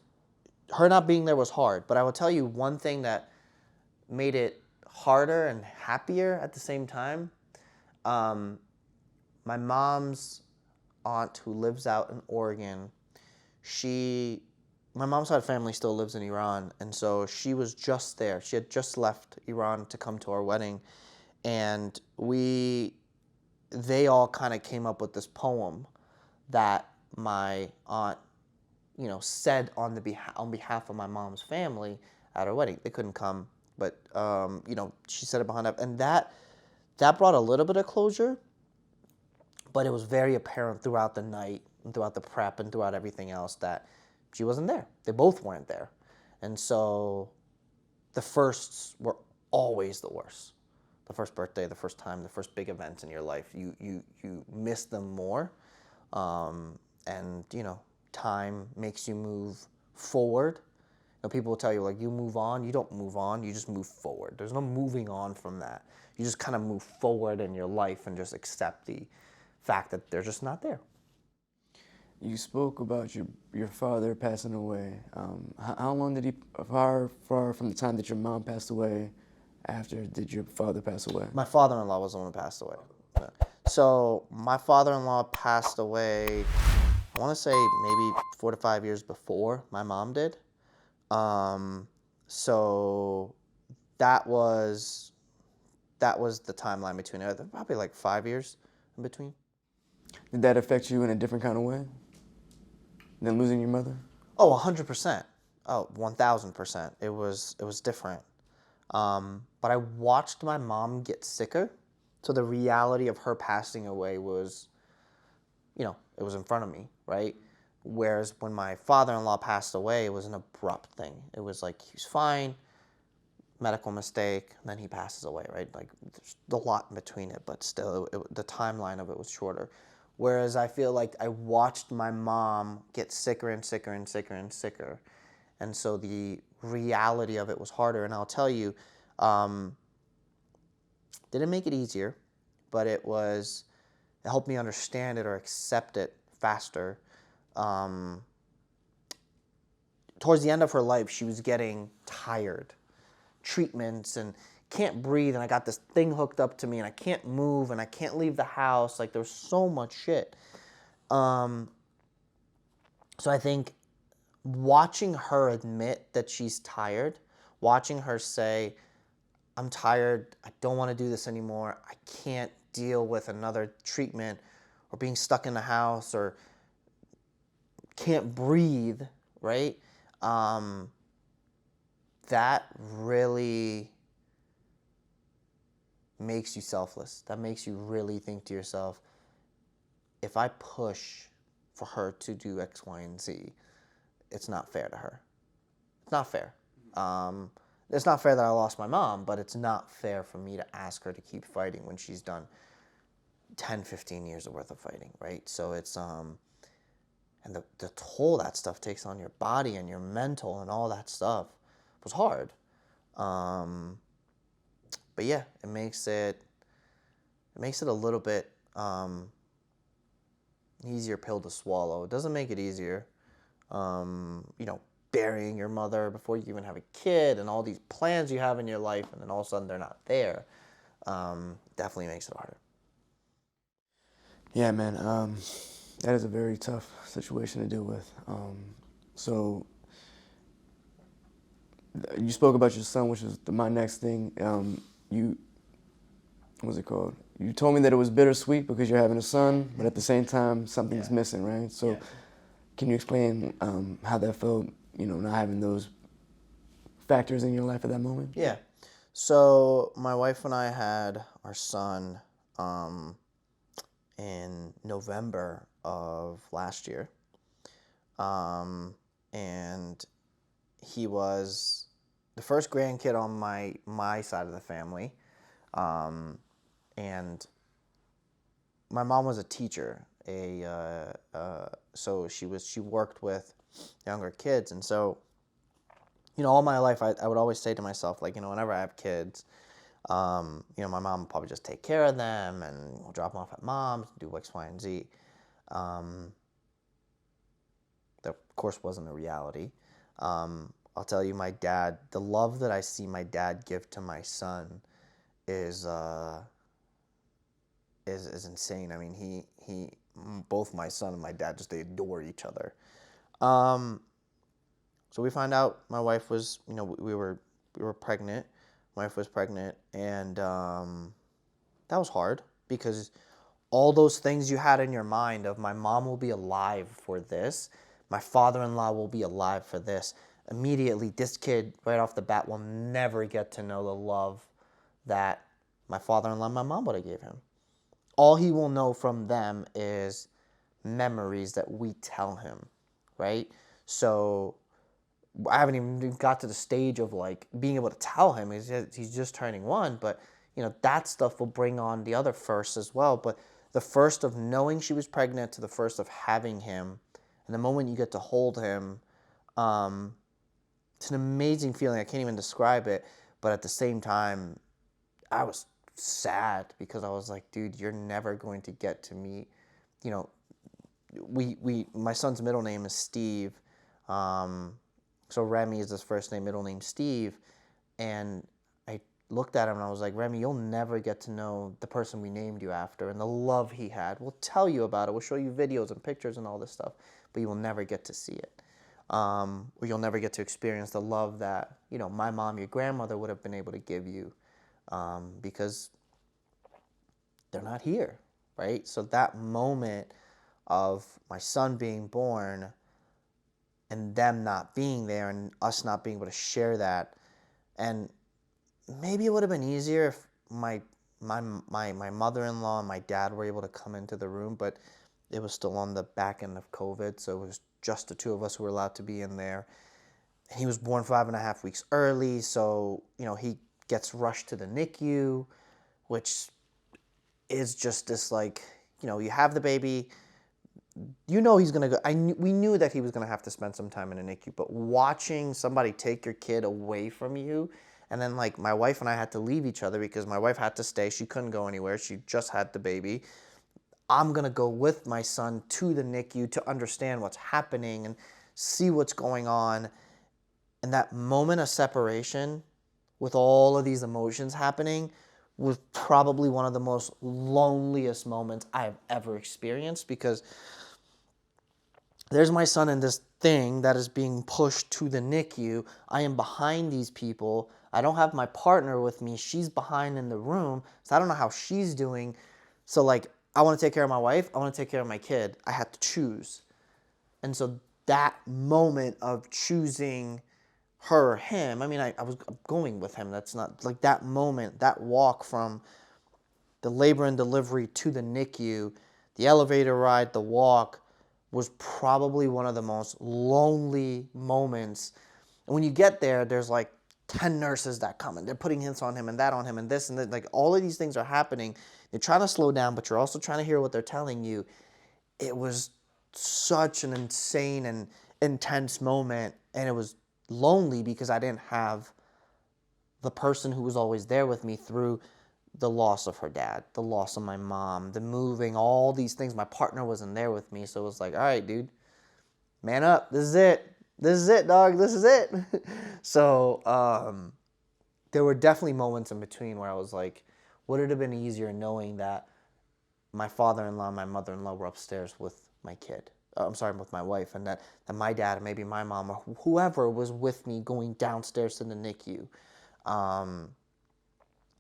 her not being there was hard. But I will tell you one thing that made it harder and happier at the same time. My mom's aunt, who lives out in Oregon, my mom's side of family still lives in Iran, and so she was just there. She had just left Iran to come to our wedding, and they all kind of came up with this poem that my aunt, said on behalf of my mom's family at our wedding. They couldn't come, but she said it behind up, and that brought a little bit of closure. But it was very apparent throughout the night and throughout the prep and throughout everything else that she wasn't there. They both weren't there, and so the firsts were always the worst. The first birthday, the first time, the first big events in your life, you miss them more, and time makes you move forward. People will tell you, like, you move on. You don't move on. You just move forward. There's no moving on from that. You just kind of move forward in your life and just accept the fact that they're just not there. You spoke about your father passing away. How long did far from the time that your mom passed away, after did your father pass away? My father-in-law was the one who passed away. So my father-in-law passed away, I want to say maybe 4 to 5 years before my mom did. So that was the timeline between it. Probably like 5 years in between. Did that affect you in a different kind of way than losing your mother? Oh, 100%. Oh, 1,000%. It was different. But I watched my mom get sicker. So the reality of her passing away was, it was in front of me, right? Whereas when my father-in-law passed away, it was an abrupt thing. It was like, he was fine, medical mistake, and then he passes away, right? Like, there's a lot in between it, but still, the timeline of it was shorter. Whereas I feel like I watched my mom get sicker and sicker and sicker and sicker. And so the reality of it was harder. And I'll tell you, didn't make it easier, but it helped me understand it or accept it faster. Towards the end of her life, she was getting tired. Treatments and can't breathe, and I got this thing hooked up to me, and I can't move, and I can't leave the house. Like, there was so much shit. So I think watching her admit that she's tired, watching her say, I'm tired, I don't want to do this anymore, I can't deal with another treatment or being stuck in the house or can't breathe, right? That really makes you selfless. That makes you really think to yourself, if I push for her to do X, Y, and Z, it's not fair to her. It's not fair. It's not fair that I lost my mom, but it's not fair for me to ask her to keep fighting when she's done 10, 15 years worth of fighting, right? So it's, and the toll that stuff takes on your body and your mental and all that stuff was hard. But yeah, it makes it a little bit easier pill to swallow. It doesn't make it easier. Burying your mother before you even have a kid and all these plans you have in your life, and then all of a sudden they're not there, definitely makes it harder. Yeah, man, that is a very tough situation to deal with. So you spoke about your son, which is my next thing. What's it called? You told me that it was bittersweet because you're having a son, but at the same time, something's missing, right? So can you explain how that felt, not having those factors in your life at that moment? Yeah. So my wife and I had our son in November of last year. And he was the first grandkid on my side of the family. And my mom was a teacher, so she worked with younger kids, and so all my life I would always say to myself, like, whenever I have kids, my mom will probably just take care of them and we'll drop them off at mom's, do X, Y, and Z. That of course wasn't a reality. I'll tell you, my dad, the love that I see my dad give to my son is insane. I mean, he both my son and my dad just, they adore each other. So we find out my wife was, we were pregnant. My wife was pregnant, and that was hard because all those things you had in your mind of my mom will be alive for this, my father-in-law will be alive for this. Immediately, this kid right off the bat will never get to know the love that my father-in-law and my mom would have gave him. All he will know from them is memories that we tell him, right? So I haven't even got to the stage of like being able to tell him. He's just turning 1, but that stuff will bring on the other first as well. But the first of knowing she was pregnant to the first of having him, and the moment you get to hold him, it's an amazing feeling. I can't even describe it, but at the same time, I was sad because I was like, dude, you're never going to get to meet, my son's middle name is Steve. So Remy is his first name, middle name Steve. And I looked at him and I was like, Remy, you'll never get to know the person we named you after and the love he had. We'll tell you about it. We'll show you videos and pictures and all this stuff, but you will never get to see it. Or you'll never get to experience the love that, my mom, your grandmother would have been able to give you, because they're not here, right? So that moment of my son being born and them not being there and us not being able to share that, and maybe it would have been easier if my mother-in-law and my dad were able to come into the room, but it was still on the back end of COVID, so it was just the two of us who were allowed to be in there. He was born 5.5 weeks early, so he gets rushed to the NICU, which is just this, like, you have the baby, he's gonna go. We knew that he was gonna have to spend some time in a NICU, but watching somebody take your kid away from you, and then like my wife and I had to leave each other because my wife had to stay. She couldn't go anywhere. She just had the baby. I'm gonna go with my son to the NICU to understand what's happening and see what's going on. And that moment of separation with all of these emotions happening was probably one of the most loneliest moments I've ever experienced, because there's my son in this thing that is being pushed to the NICU. I am behind these people. I don't have my partner with me. She's behind in the room, so I don't know how she's doing. So like, I want to take care of my wife. I want to take care of my kid. I had to choose. And so that moment of choosing her or him, I mean, I was going with him. That's not like that moment, that walk from the labor and delivery to the NICU, The elevator ride, the walk was probably one of the most lonely moments. And when you get there, there's like 10 nurses that come and they're putting hints on him and that on him and this and that. Like all of these things are happening. You're trying to slow down, but you're also trying to hear what they're telling you. It was such an insane and intense moment. And it was lonely because I didn't have the person who was always there with me through the loss of her dad, the loss of my mom, the moving, all these things. My partner wasn't there with me. So it was like, all right, dude, man up. This is it. This is it, dog. This is it. So there were definitely moments in between where I was like, would it have been easier knowing that my father-in-law and my mother-in-law were upstairs with my kid? With my wife, and that my dad and maybe my mom or whoever was with me going downstairs to the NICU.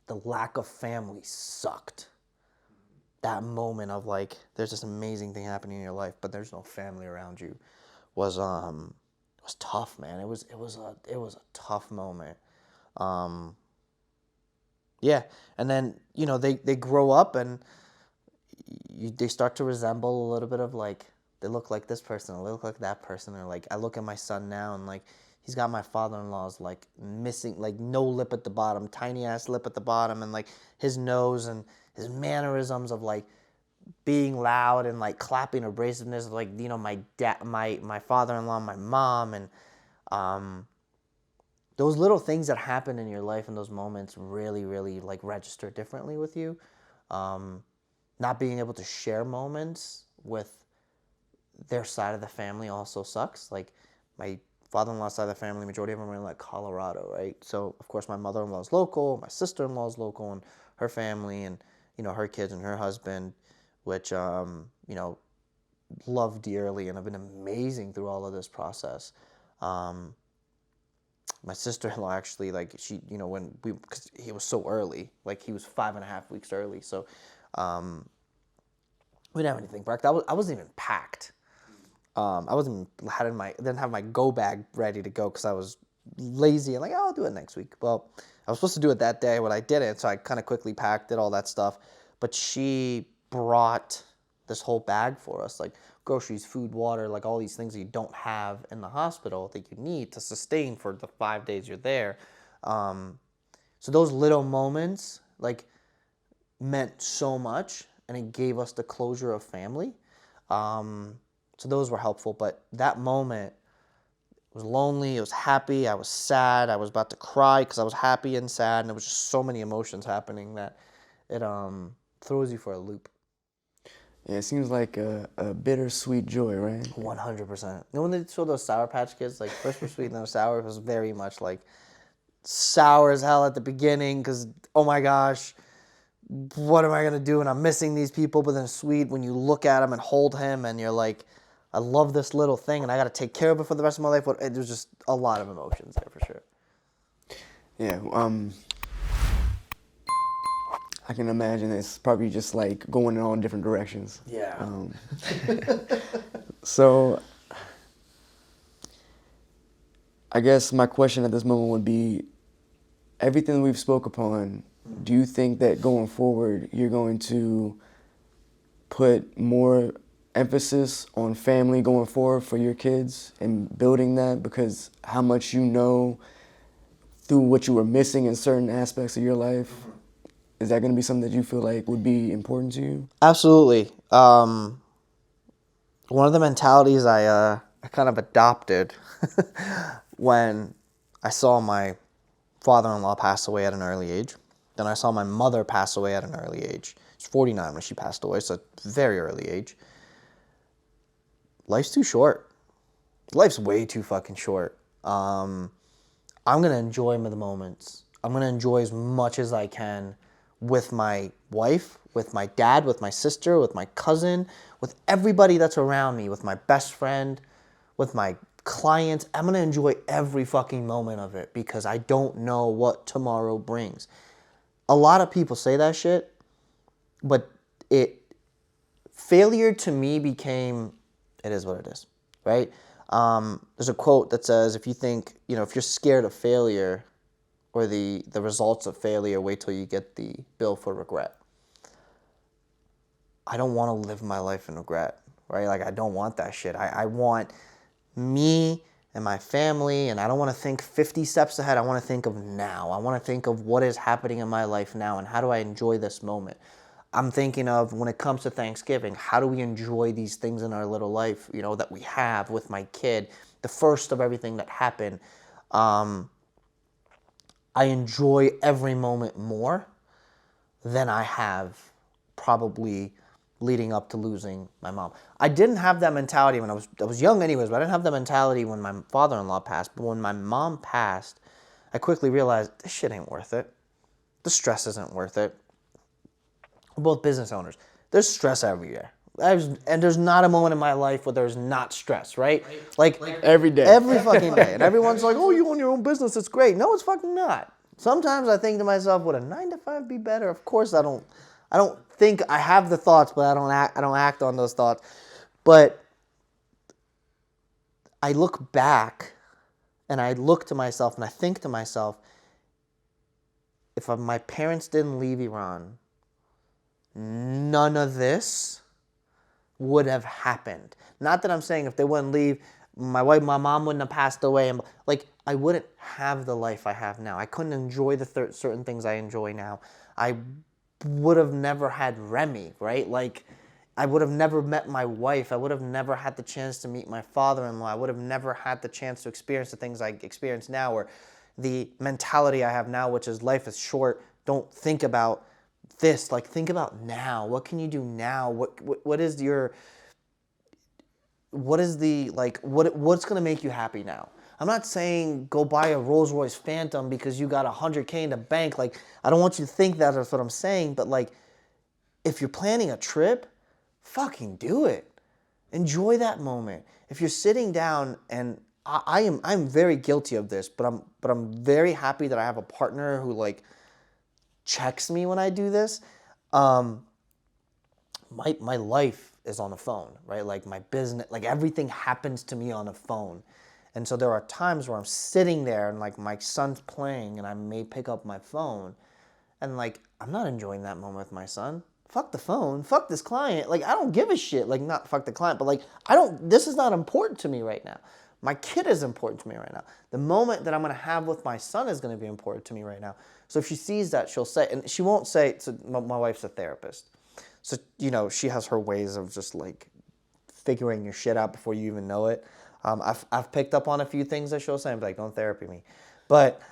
The lack of family sucked. That moment of like, there's this amazing thing happening in your life, but there's no family around you, was tough, man. It was a tough moment. Yeah, and then they grow up and they start to resemble a little bit of like, they look like this person, or they look like that person, or like I look at my son now and like he's got my father-in-law's like missing, like no lip at the bottom, tiny ass lip at the bottom, and like his nose and his mannerisms of like being loud and like clapping abrasiveness of like my dad, my father-in-law, my mom, and those little things that happen in your life in those moments really, really like register differently with you. Not being able to share moments with their side of the family also sucks. Like my father-in-law's side of the family, majority of them are in like Colorado, right? So of course my mother-in-law is local, my sister-in-law is local, and her family, and her kids and her husband, which love dearly and have been amazing through all of this process. My sister-in-law actually, like she, because he was so early, like he was 5.5 weeks early, so we didn't have anything packed. I wasn't even packed. I didn't have my go bag ready to go because I was lazy and like, I'll do it next week. Well, I was supposed to do it that day, but I didn't, so I kind of quickly packed, did all that stuff. But she brought this whole bag for us, like groceries, food, water, like all these things that you don't have in the hospital that you need to sustain for the 5 days you're there. So those little moments like meant so much, and it gave us the closure of family. So those were helpful, but that moment was lonely, it was happy, I was sad, I was about to cry because I was happy and sad, and there was just so many emotions happening that it throws you for a loop. Yeah, it seems like a bittersweet joy, right? 100%. When they show those Sour Patch Kids, like first were sweet and then sour, it was very much like sour as hell at the beginning because, oh my gosh, what am I going to do? And I'm missing these people, but then sweet when you look at him and hold him and you're like, I love this little thing and I got to take care of it for the rest of my life. But it was just a lot of emotions there for sure. Yeah, I can imagine it's probably just like going in all different directions. Yeah. So I guess my question at this moment would be, everything we've spoke upon, do you think that going forward you're going to put more emphasis on family going forward for your kids and building that, because how much you know through what you were missing in certain aspects of your life? Is that going to be something that you feel like would be important to you? Absolutely. One of the mentalities I kind of adopted when I saw my father-in-law pass away at an early age. Then I saw my mother pass away at an early age. She's 49 when she passed away, so very early age. Life's too short. Life's way too fucking short. I'm going to enjoy the moments. I'm going to enjoy as much as I can with my wife, with my dad, with my sister, with my cousin, with everybody that's around me, with my best friend, with my clients. I'm going to enjoy every fucking moment of it because I don't know what tomorrow brings. A lot of people say that shit, but failure to me became, it is what it is, right? There's a quote that says, if you're scared of failure or the results of failure, wait till you get the bill for regret. I don't want to live my life in regret, right? Like, I don't want that shit. I want me and my family, and I don't want to think 50 steps ahead. I want to think of now. I want to think of what is happening in my life now and how do I enjoy this moment. I'm thinking of when it comes to Thanksgiving, how do we enjoy these things in our little life, that we have with my kid, the first of everything that happened. I enjoy every moment more than I have probably leading up to losing my mom. I didn't have that mentality when I was young anyways, but I didn't have that mentality when my father-in-law passed. But when my mom passed, I quickly realized this shit ain't worth it. The stress isn't worth it. We're both business owners. There's stress every year. There's not a moment in my life where there's not stress, right? Like Every day. every fucking day. And everyone's like, oh, you own your own business, it's great. No, it's fucking not. Sometimes I think to myself, would a 9-to-5 be better? Of course I don't think I have the thoughts, but I don't act on those thoughts. But I look back and I look to myself and I think to myself, if my parents didn't leave Iran, none of this would have happened. Not that I'm saying if they wouldn't leave, my mom wouldn't have passed away, and I wouldn't have the life I have now. I couldn't enjoy the certain things I enjoy now. I would have never had Remy, right? Like, I would have never met my wife. I would have never had the chance to meet my father-in-law. I would have never had the chance to experience the things I experience now, or the mentality I have now, which is life is short. Don't think about this. Like, think about now. What can you do now? What's going to make you happy now? I'm not saying go buy a Rolls Royce Phantom because you got $100K in the bank. Like, I don't want you to think that's what I'm saying, but like, if you're planning a trip, fucking do it. Enjoy that moment. If you're sitting down, and I'm very guilty of this, but I'm very happy that I have a partner who like checks me when I do this. My life is on the phone, right? Like my business, like everything happens to me on the phone. And so there are times where I'm sitting there and like my son's playing and I may pick up my phone and like I'm not enjoying that moment with my son. Fuck the phone, fuck this client. Like, I don't give a shit. Like, not fuck the client, but like, this is not important to me right now. My kid is important to me right now. The moment that I'm gonna have with my son is gonna be important to me right now. So if she sees that, she'll say, and she won't say, so my wife's a therapist. So, she has her ways of just like figuring your shit out before you even know it. I've picked up on a few things that she'll say and be like, don't therapy me. But,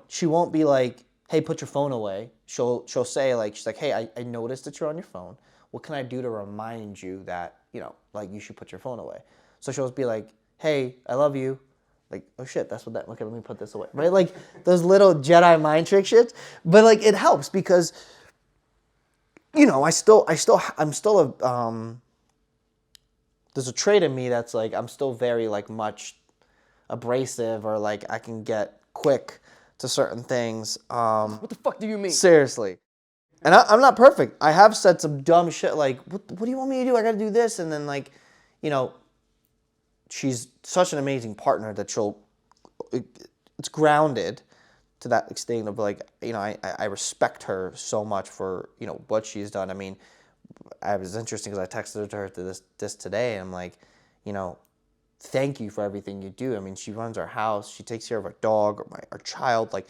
she won't be like, hey, put your phone away. She'll say like, she's like, hey, I noticed that you're on your phone. What can I do to remind you that, like you should put your phone away? So she'll be like, hey, I love you. Like, oh shit, that's what okay, let me put this away. Right? Like those little Jedi mind trick shits. But like it helps because, I'm still there's a trait in me that's like, I'm still very like much abrasive, or like I can get quick to certain things. What the fuck do you mean? Seriously. And I'm not perfect. I have said some dumb shit like, what do you want me to do? I gotta do this. And then like, she's such an amazing partner that it's grounded to that extent of like, I respect her so much for, what she's done. I mean, it was interesting because I texted her to this today, and I'm like, thank you for everything you do. I mean, she runs our house. She takes care of our dog or our child. Like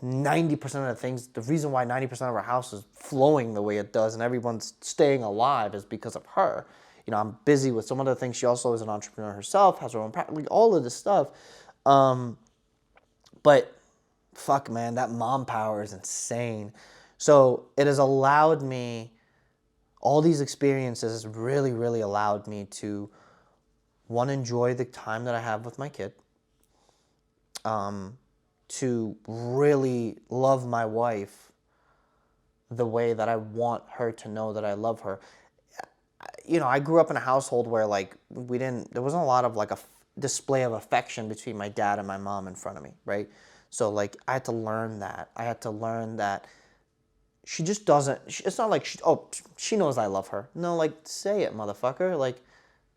90% of the things, the reason why 90% of our house is flowing the way it does and everyone's staying alive is because of her. I'm busy with some other things. She also is an entrepreneur herself, has her own practice, like all of this stuff. But fuck, man, that mom power is insane. So it has allowed me, all these experiences really, really allowed me to, one, enjoy the time that I have with my kid, to really love my wife the way that I want her to know that I love her. I grew up in a household where like there wasn't a lot of like a display of affection between my dad and my mom in front of me, right? So like I had to learn that. I had to learn that she just doesn't, it's not like she knows I love her. No, like say it, motherfucker. Like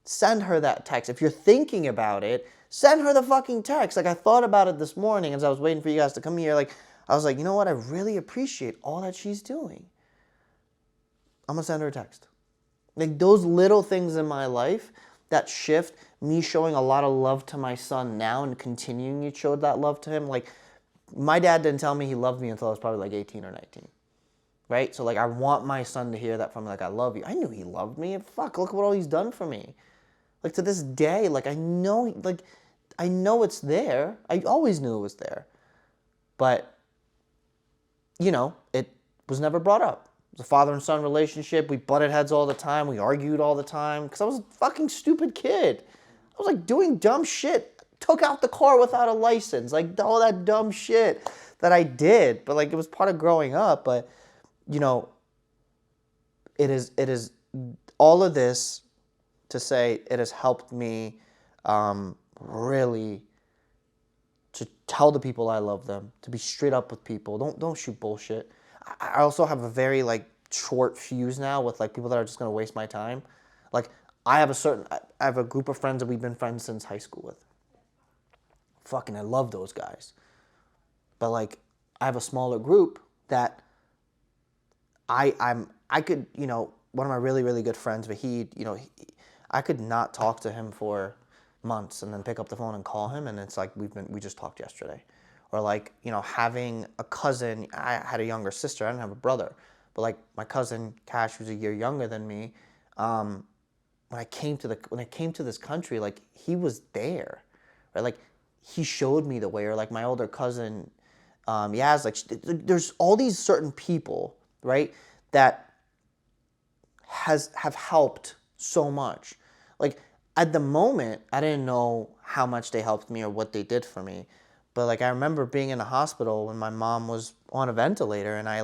send her that text. If you're thinking about it, send her the fucking text. Like I thought about it this morning as I was waiting for you guys to come here. Like I was like, you know what? I really appreciate all that she's doing. I'm gonna send her a text. Like those little things in my life that shift me showing a lot of love to my son now and continuing to show that love to him. Like my dad didn't tell me he loved me until I was probably like 18 or 19. Right? So like I want my son to hear that from me, like I love you. I knew he loved me. Fuck, look what all he's done for me. Like to this day, like I know it's there. I always knew it was there. But you know, it was never brought up. It was a father and son relationship. We butted heads all the time. We argued all the time because I was a fucking stupid kid. I was like doing dumb shit. Took out the car without a license. Like all that dumb shit that I did. But like it was part of growing up. But you know, it is all of this to say it has helped me really to tell the people I love them, to be straight up with people. Don't shoot bullshit. I also have a very like short fuse now with like people that are just gonna waste my time. Like I have a group of friends that we've been friends since high school with. Fucking I love those guys. But like I have a smaller group that I could, you know, one of my really, really good friends, Vahid, you know, I could not talk to him for months and then pick up the phone and call him and it's like we just talked yesterday. Or like, you know, having a cousin, I had a younger sister, I didn't have a brother, but like my cousin Cash, who's a year younger than me, when I came to this country, like he was there, right? Like he showed me the way. Or like my older cousin, Yaz, like there's all these certain people, right, that have helped so much. Like at the moment, I didn't know how much they helped me or what they did for me. But like I remember being in the hospital when my mom was on a ventilator and I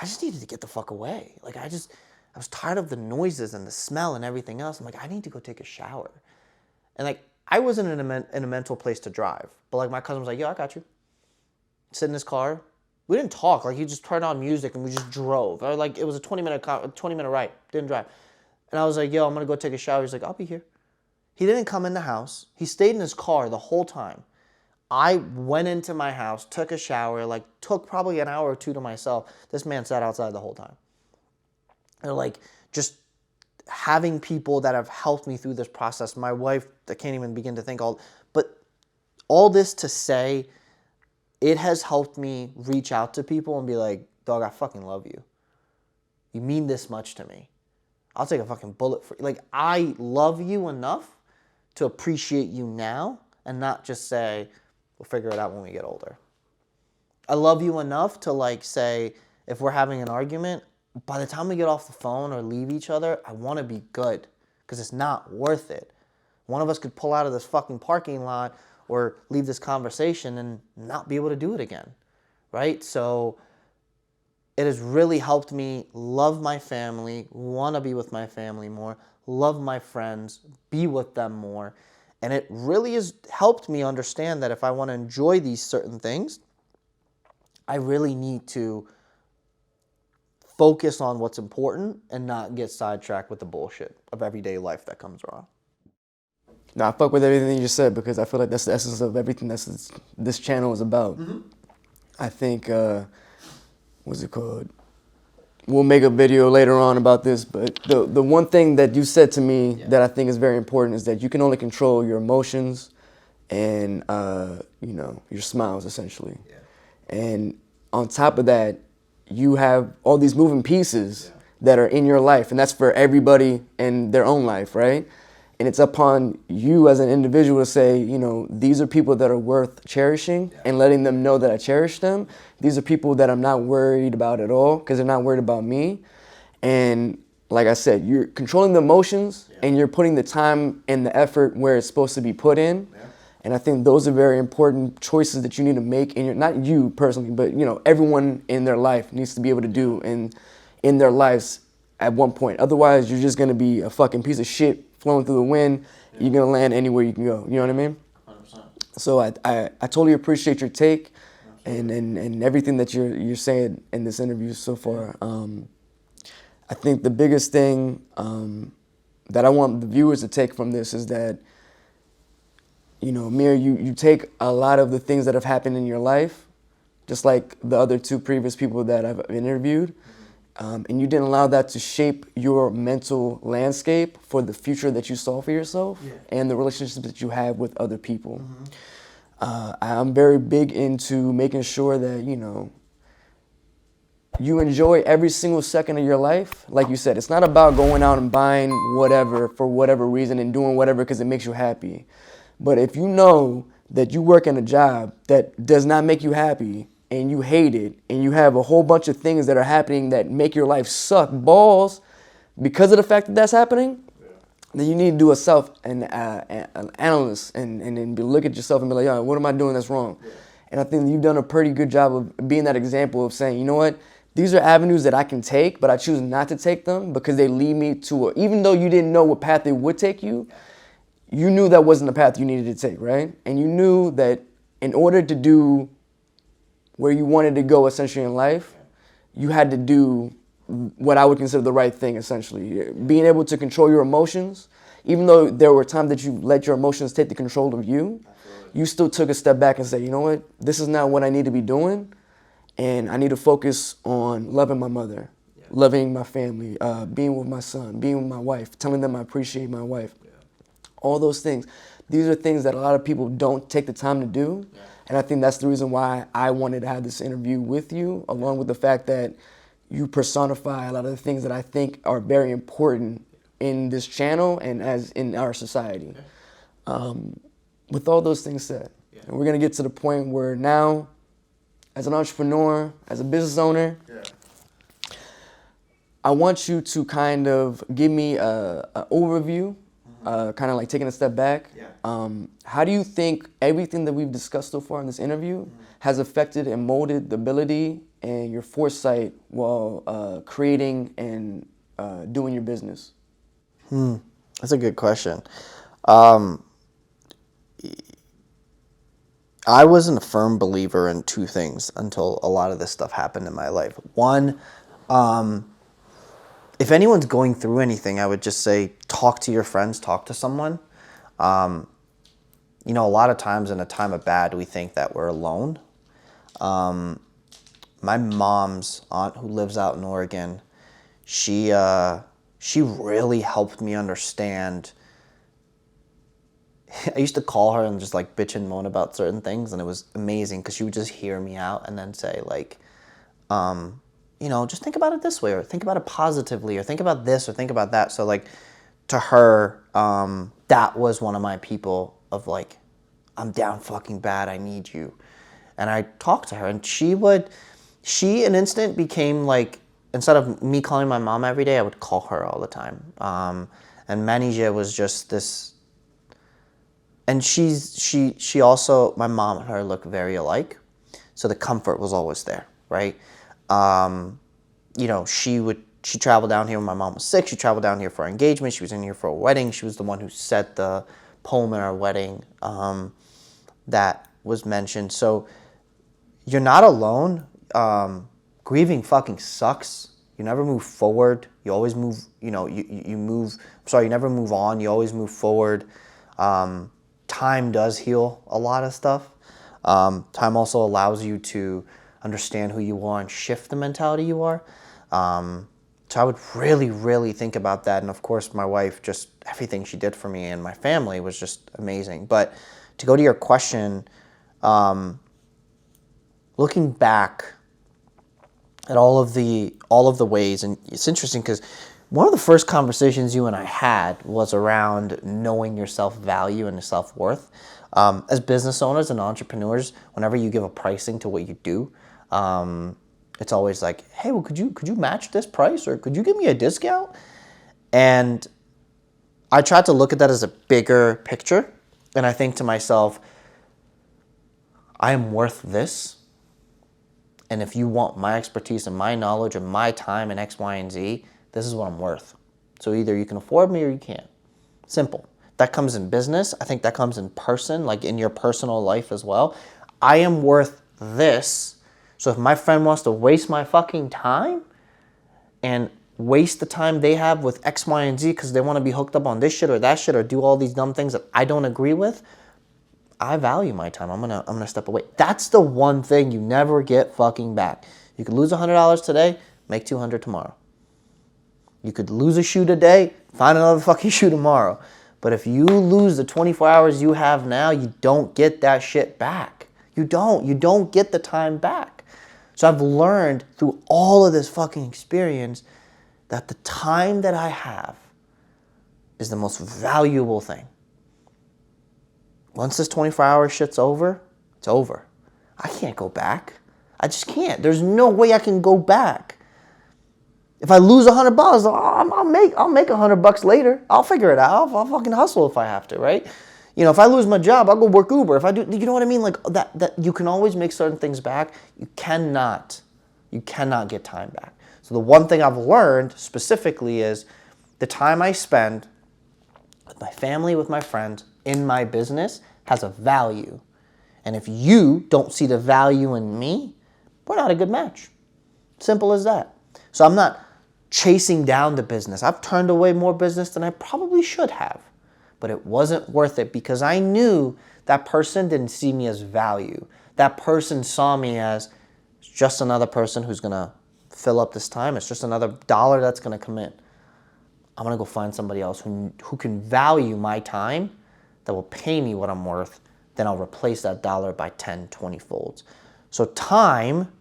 just needed to get the fuck away. Like I was tired of the noises and the smell and everything else. I'm like, I need to go take a shower. And like I wasn't in a mental place to drive. But like my cousin was like, yo, I got you. Sit in his car. We didn't talk. Like he just turned on music and we just drove. Or like it was a 20-minute ride. Didn't drive. And I was like, yo, I'm gonna go take a shower. He's like, I'll be here. He didn't come in the house. He stayed in his car the whole time. I went into my house, took a shower, like took probably an hour or two to myself. This man sat outside the whole time. And like just having people that have helped me through this process. My wife, I can't even begin to think but all this to say, it has helped me reach out to people and be like, dog, I fucking love you. You mean this much to me. I'll take a fucking bullet for you. Like, I love you enough to appreciate you now and not just say, we'll figure it out when we get older. I love you enough to like say, if we're having an argument, by the time we get off the phone or leave each other, I want to be good because it's not worth it. One of us could pull out of this fucking parking lot or leave this conversation and not be able to do it again, right? So it has really helped me love my family, want to be with my family more, love my friends, be with them more. And it really has helped me understand that if I want to enjoy these certain things, I really need to focus on what's important and not get sidetracked with the bullshit of everyday life that comes around. No, I fuck with everything you just said because I feel like that's the essence of everything this channel is about. Mm-hmm. I think, what's it called? We'll make a video later on about this, but the one thing that you said to me that I think is very important is that you can only control your emotions and, your smiles, essentially. Yeah. And on top of that, you have all these moving pieces that are in your life, and that's for everybody in their own life, right? And it's upon you as an individual to say, these are people that are worth cherishing and letting them know that I cherish them. These are people that I'm not worried about at all because they're not worried about me. And like I said, you're controlling the emotions and you're putting the time and the effort where it's supposed to be put in. Yeah. And I think those are very important choices that you need to make not you personally, but everyone in their life needs to be able to do in their lives at one point. Otherwise, you're just going to be a fucking piece of shit flowing through the wind. Yeah. You're going to land anywhere you can go. You know what I mean? 100%. So I totally appreciate your take and everything that you're saying in this interview so far. I think the biggest thing that I want the viewers to take from this is that, Amir, you take a lot of the things that have happened in your life, just like the other two previous people that I've interviewed. and you didn't allow that to shape your mental landscape for the future that you saw for yourself and the relationships that you have with other people. I'm very big into making sure that, you know, you enjoy every single second of your life. Like you said, it's not about going out and buying whatever for whatever reason and doing whatever because it makes you happy. But if you know that you work in a job that does not make you happy and you hate it and you have a whole bunch of things that are happening that make your life suck balls because of the fact that that's happening, then you need to do a an analysis and look at yourself and be like, yo, what am I doing that's wrong? And I think you've done a pretty good job of being that example of saying, you know what, these are avenues that I can take, but I choose not to take them because they lead me to, even though you didn't know what path they would take you, you knew that wasn't the path you needed to take, right? And you knew that in order to do where you wanted to go essentially in life, you had to do what I would consider the right thing, essentially. Being able to control your emotions, even though there were times that you let your emotions take the control of you, you still took a step back and said, you know what, this is not what I need to be doing, and I need to focus on loving my mother, loving my family, being with my son, being with my wife, telling them I appreciate my wife. All those things. These are things that a lot of people don't take the time to do, and I think that's the reason why I wanted to have this interview with you, along with the fact that you personify a lot of the things that I think are very important in this channel and as in our society. With all those things said, and we're gonna get to the point where now, as an entrepreneur, as a business owner, I want you to kind of give me an overview, kind of like taking a step back. How do you think everything that we've discussed so far in this interview has affected and molded the ability and your foresight while creating and doing your business? That's a good question. I wasn't a firm believer in two things until a lot of this stuff happened in my life. One, if anyone's going through anything, I would just say talk to your friends, talk to someone. You know, a lot of times in a time of bad, we think that we're alone. My mom's aunt, who lives out in Oregon, she really helped me understand. I used to call her and just like bitch and moan about certain things, and it was amazing because she would just hear me out and then say like, you know, just think about it this way, or think about it positively, or think about this, or think about that. So like, to her, that was one of my people of like, I'm down fucking bad, I need you. And I talked to her, and she an instant became like, instead of me calling my mom every day, I would call her all the time. And Manija was just this, and she also, my mom and her look very alike, so the comfort was always there, right? You know, she traveled down here when my mom was sick. She traveled down here for our engagement. She was in here for a wedding. She was the one who said the poem at our wedding that was mentioned. So you're not alone. Grieving fucking sucks. You never move forward. You always move, you know, you never move on. You always move forward. Time does heal a lot of stuff. Time also allows you to understand who you are and shift the mentality you are. So I would really, really think about that. And of course, my wife, just everything she did for me and my family was just amazing. But to go to your question, looking back at all of the ways, and it's interesting because one of the first conversations you and I had was around knowing your self-value and your self-worth. As business owners and entrepreneurs, whenever you give a pricing to what you do, it's always like, hey, well, could you match this price, or could you give me a discount? And I tried to look at that as a bigger picture, and I think to myself, I am worth this. And if you want my expertise and my knowledge and my time and X, Y, and Z, this is what I'm worth. So either you can afford me or you can't. Simple. That comes in business. I think that comes in person, like in your personal life as well. I am worth this. So if my friend wants to waste my fucking time and waste the time they have with X, Y, and Z because they want to be hooked up on this shit or that shit or do all these dumb things that I don't agree with, I value my time. I'm gonna step away. That's the one thing you never get fucking back. You could lose $100 today, make 200 tomorrow. You could lose a shoe today, find another fucking shoe tomorrow. But if you lose the 24 hours you have now, you don't get that shit back. You don't get the time back. So I've learned through all of this fucking experience that the time that I have is the most valuable thing. Once this 24-hour shit's over, it's over. I can't go back. I just can't. There's no way I can go back. If I lose $100, I'll make $100 later. I'll figure it out. I'll fucking hustle if I have to, right? You know, if I lose my job, I'll go work Uber. If I do, you know what I mean? Like that you can always make certain things back. You cannot get time back. So the one thing I've learned specifically is the time I spend with my family, with my friends, in my business has a value. And if you don't see the value in me, we're not a good match. Simple as that. So I'm not chasing down the business. I've turned away more business than I probably should have. But it wasn't worth it because I knew that person didn't see me as value. That person saw me as just another person who's going to fill up this time. It's just another dollar that's going to come in. I'm going to go find somebody else who can value my time, that will pay me what I'm worth. Then I'll replace that dollar by 10, 20 folds. So time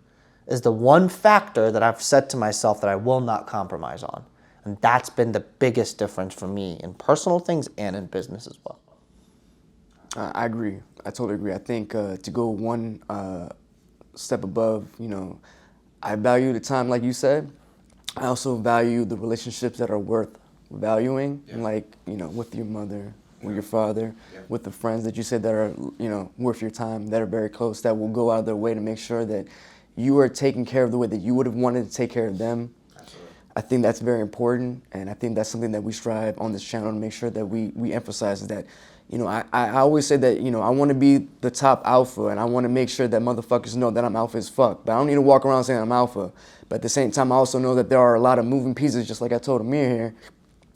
is the one factor that I've said to myself that I will not compromise on. And that's been the biggest difference for me in personal things and in business as well. I agree. I totally agree. I think to go one step above, you know, I value the time, like you said. I also value the relationships that are worth valuing, like, you know, with your mother, with your father, with the friends that you said that are, you know, worth your time, that are very close, that will go out of their way to make sure that you are taken care of the way that you would have wanted to take care of them. Absolutely. I think that's very important, and I think that's something that we strive on this channel to make sure that we emphasize that, you know, I always say that, you know, I want to be the top alpha, and I want to make sure that motherfuckers know that I'm alpha as fuck, but I don't need to walk around saying I'm alpha. But at the same time, I also know that there are a lot of moving pieces, just like I told Amir here,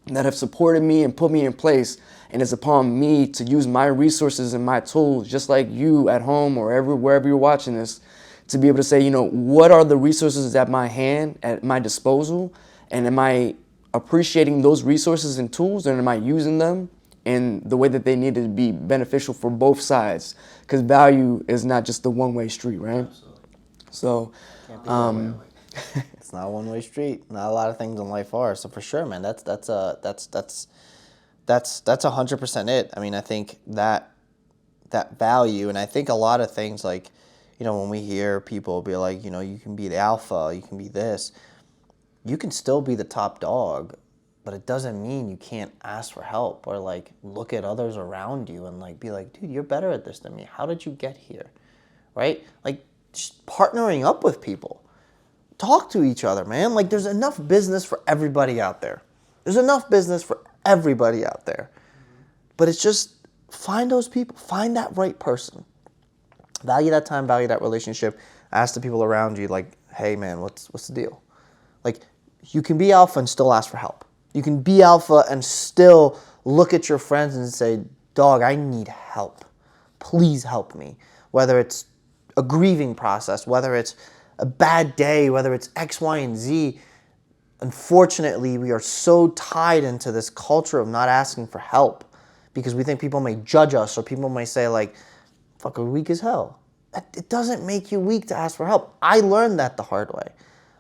that have supported me and put me in place, and it's upon me to use my resources and my tools, just like you at home or wherever you're watching this, to be able to say, you know, what are the resources at my hand, at my disposal, and am I appreciating those resources and tools, and am I using them in the way that they need to be beneficial for both sides? Because value is not just the one-way street, right? Absolutely. So, it's not a one-way street. Not a lot of things in life are. So for sure, man, that's 100% it. I mean, I think that value, and I think a lot of things, like, you know, when we hear people be like, you know, you can be the alpha, you can be this, you can still be the top dog, but it doesn't mean you can't ask for help or like look at others around you and like be like, dude, you're better at this than me. How did you get here? Right? Like, just partnering up with people. Talk to each other, man. Like, there's enough business for everybody out there. There's enough business for everybody out there. But it's just find those people. Find that right person. Value that time, value that relationship. Ask the people around you, like, hey, man, what's the deal? Like, you can be alpha and still ask for help. You can be alpha and still look at your friends and say, dog, I need help. Please help me. Whether it's a grieving process, whether it's a bad day, whether it's X, Y, and Z. Unfortunately, we are so tied into this culture of not asking for help because we think people may judge us or people may say, like, fuck, we're weak as hell. It doesn't make you weak to ask for help. I learned that the hard way.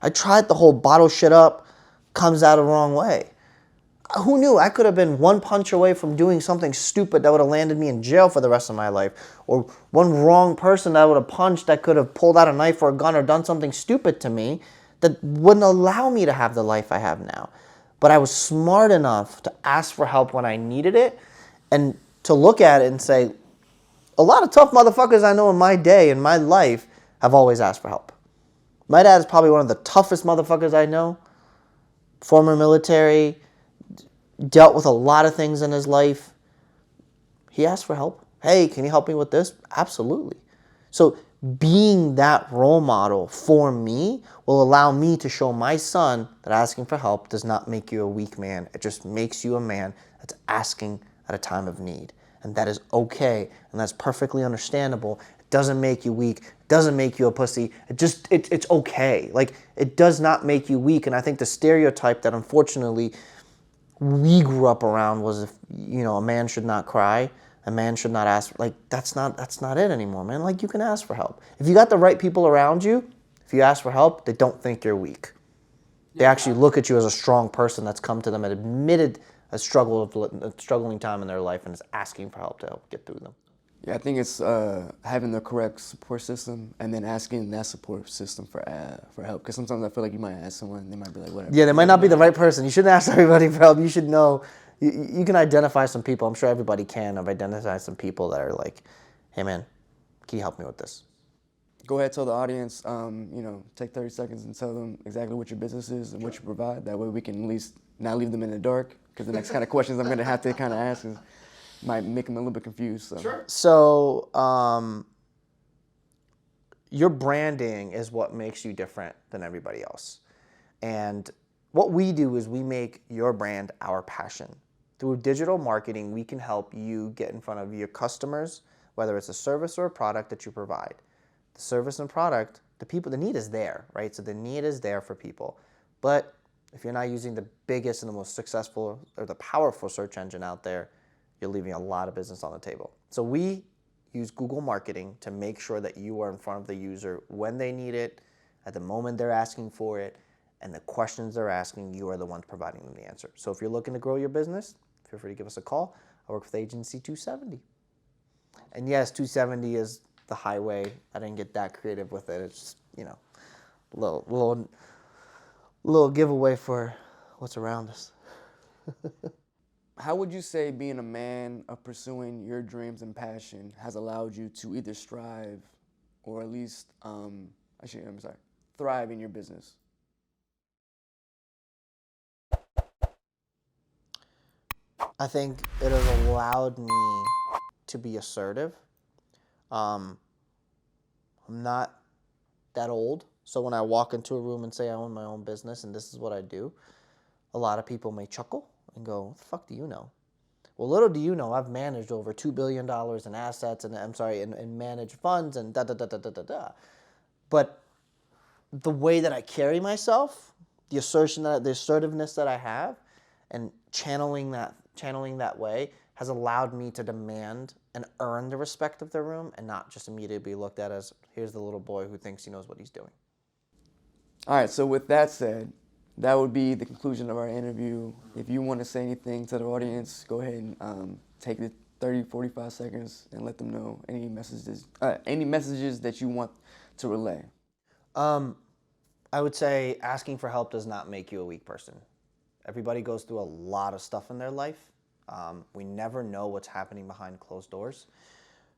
I tried the whole bottle shit up, comes out the wrong way. Who knew? I could have been one punch away from doing something stupid that would have landed me in jail for the rest of my life. Or one wrong person that I would have punched that could have pulled out a knife or a gun or done something stupid to me that wouldn't allow me to have the life I have now. But I was smart enough to ask for help when I needed it and to look at it and say, a lot of tough motherfuckers I know in my day, in my life, have always asked for help. My dad is probably one of the toughest motherfuckers I know. Former military, dealt with a lot of things in his life. He asked for help. Hey, can you help me with this? Absolutely. So being that role model for me will allow me to show my son that asking for help does not make you a weak man. It just makes you a man that's asking at a time of need. And that is okay, and that's perfectly understandable. It doesn't make you weak, doesn't make you a pussy. It's okay. Like, it does not make you weak. And I think the stereotype that unfortunately we grew up around was, if a man should not cry, a man should not ask. Like, that's not it anymore, man. Like, you can ask for help if you got the right people around you. If you ask for help, they don't think you're weak. They actually look at you as a strong person that's come to them and admitted a struggling time in their life and is asking for help to help get through them. Yeah, I think it's having the correct support system and then asking that support system for help. Because sometimes I feel like you might ask someone, they might be like, whatever. Yeah, they might not be the right person. You shouldn't ask everybody for help. You should know. You can identify some people. I'm sure everybody can have identified some people that are like, hey, man, can you help me with this? Go ahead, tell the audience, take 30 seconds and tell them exactly what your business is and what you provide. That way we can at least not leave them in the dark. Because the next kind of questions I'm going to have to kind of ask might make them a little bit confused. So. Sure. So your branding is what makes you different than everybody else. And what we do is we make your brand our passion. Through digital marketing, we can help you get in front of your customers, whether it's a service or a product that you provide. The service and product, the need is there, right? So the need is there for people. But if you're not using the biggest and the most successful or the powerful search engine out there, you're leaving a lot of business on the table. So we use Google Marketing to make sure that you are in front of the user when they need it, at the moment they're asking for it, and the questions they're asking, you are the ones providing them the answer. So if you're looking to grow your business, feel free to give us a call. I work with Agency 270. And yes, 270 is the highway. I didn't get that creative with it. It's just, little giveaway for what's around us. How would you say being a man of pursuing your dreams and passion has allowed you to either strive or at least, thrive in your business? I think it has allowed me to be assertive. I'm not that old, so when I walk into a room and say I own my own business and this is what I do, a lot of people may chuckle and go, what the fuck do you know? Well, little do you know, I've managed over $2 billion in assets and managed funds and da-da-da-da-da-da-da. But the way that I carry myself, the assertiveness that I have, and channeling that way has allowed me to demand and earn the respect of the room and not just immediately be looked at as, here's the little boy who thinks he knows what he's doing. All right, so with that said, that would be the conclusion of our interview. If you want to say anything to the audience, go ahead and take the 30, 45 seconds and let them know any messages that you want to relay. I would say asking for help does not make you a weak person. Everybody goes through a lot of stuff in their life. We never know what's happening behind closed doors.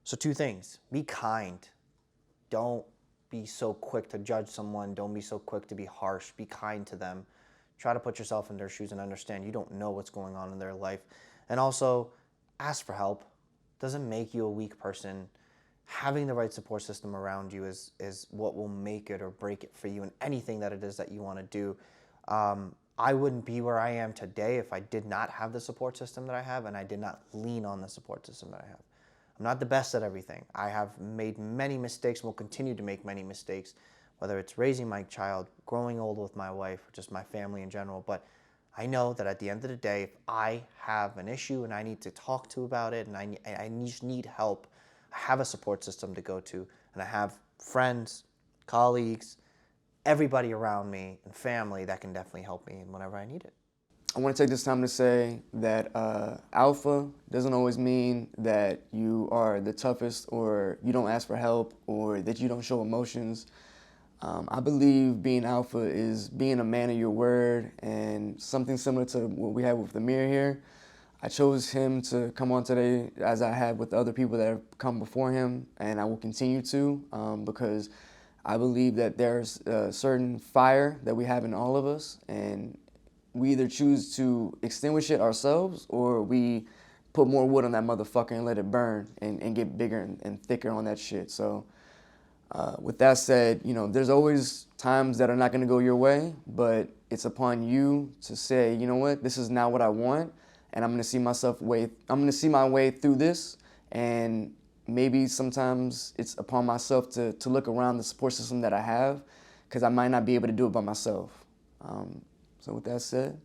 So 2 things. Be kind. Don't be so quick to judge someone. Don't be so quick to be harsh. Be kind to them. Try to put yourself in their shoes and understand you don't know what's going on in their life. And also, ask for help. Doesn't make you a weak person. Having the right support system around you is what will make it or break it for you in anything that it is that you want to do. I wouldn't be where I am today if I did not have the support system that I have and I did not lean on the support system that I have. I'm not the best at everything. I have made many mistakes and will continue to make many mistakes, whether it's raising my child, growing old with my wife, or just my family in general. But I know that at the end of the day, if I have an issue and I need to talk to about it and I just need help, I have a support system to go to, and I have friends, colleagues, everybody around me and family that can definitely help me whenever I need it. I want to take this time to say that alpha doesn't always mean that you are the toughest or you don't ask for help or that you don't show emotions. I believe being alpha is being a man of your word, and something similar to what we have with Amir here. I chose him to come on today as I have with the other people that have come before him, and I will continue to because I believe that there's a certain fire that we have in all of us, and we either choose to extinguish it ourselves or we put more wood on that motherfucker and let it burn and get bigger and thicker on that shit. So with that said, there's always times that are not going to go your way, but it's upon you to say, you know what, this is not what I want, and I'm going to see my way through this, and maybe sometimes it's upon myself to look around the support system that I have, because I might not be able to do it by myself. So with that said.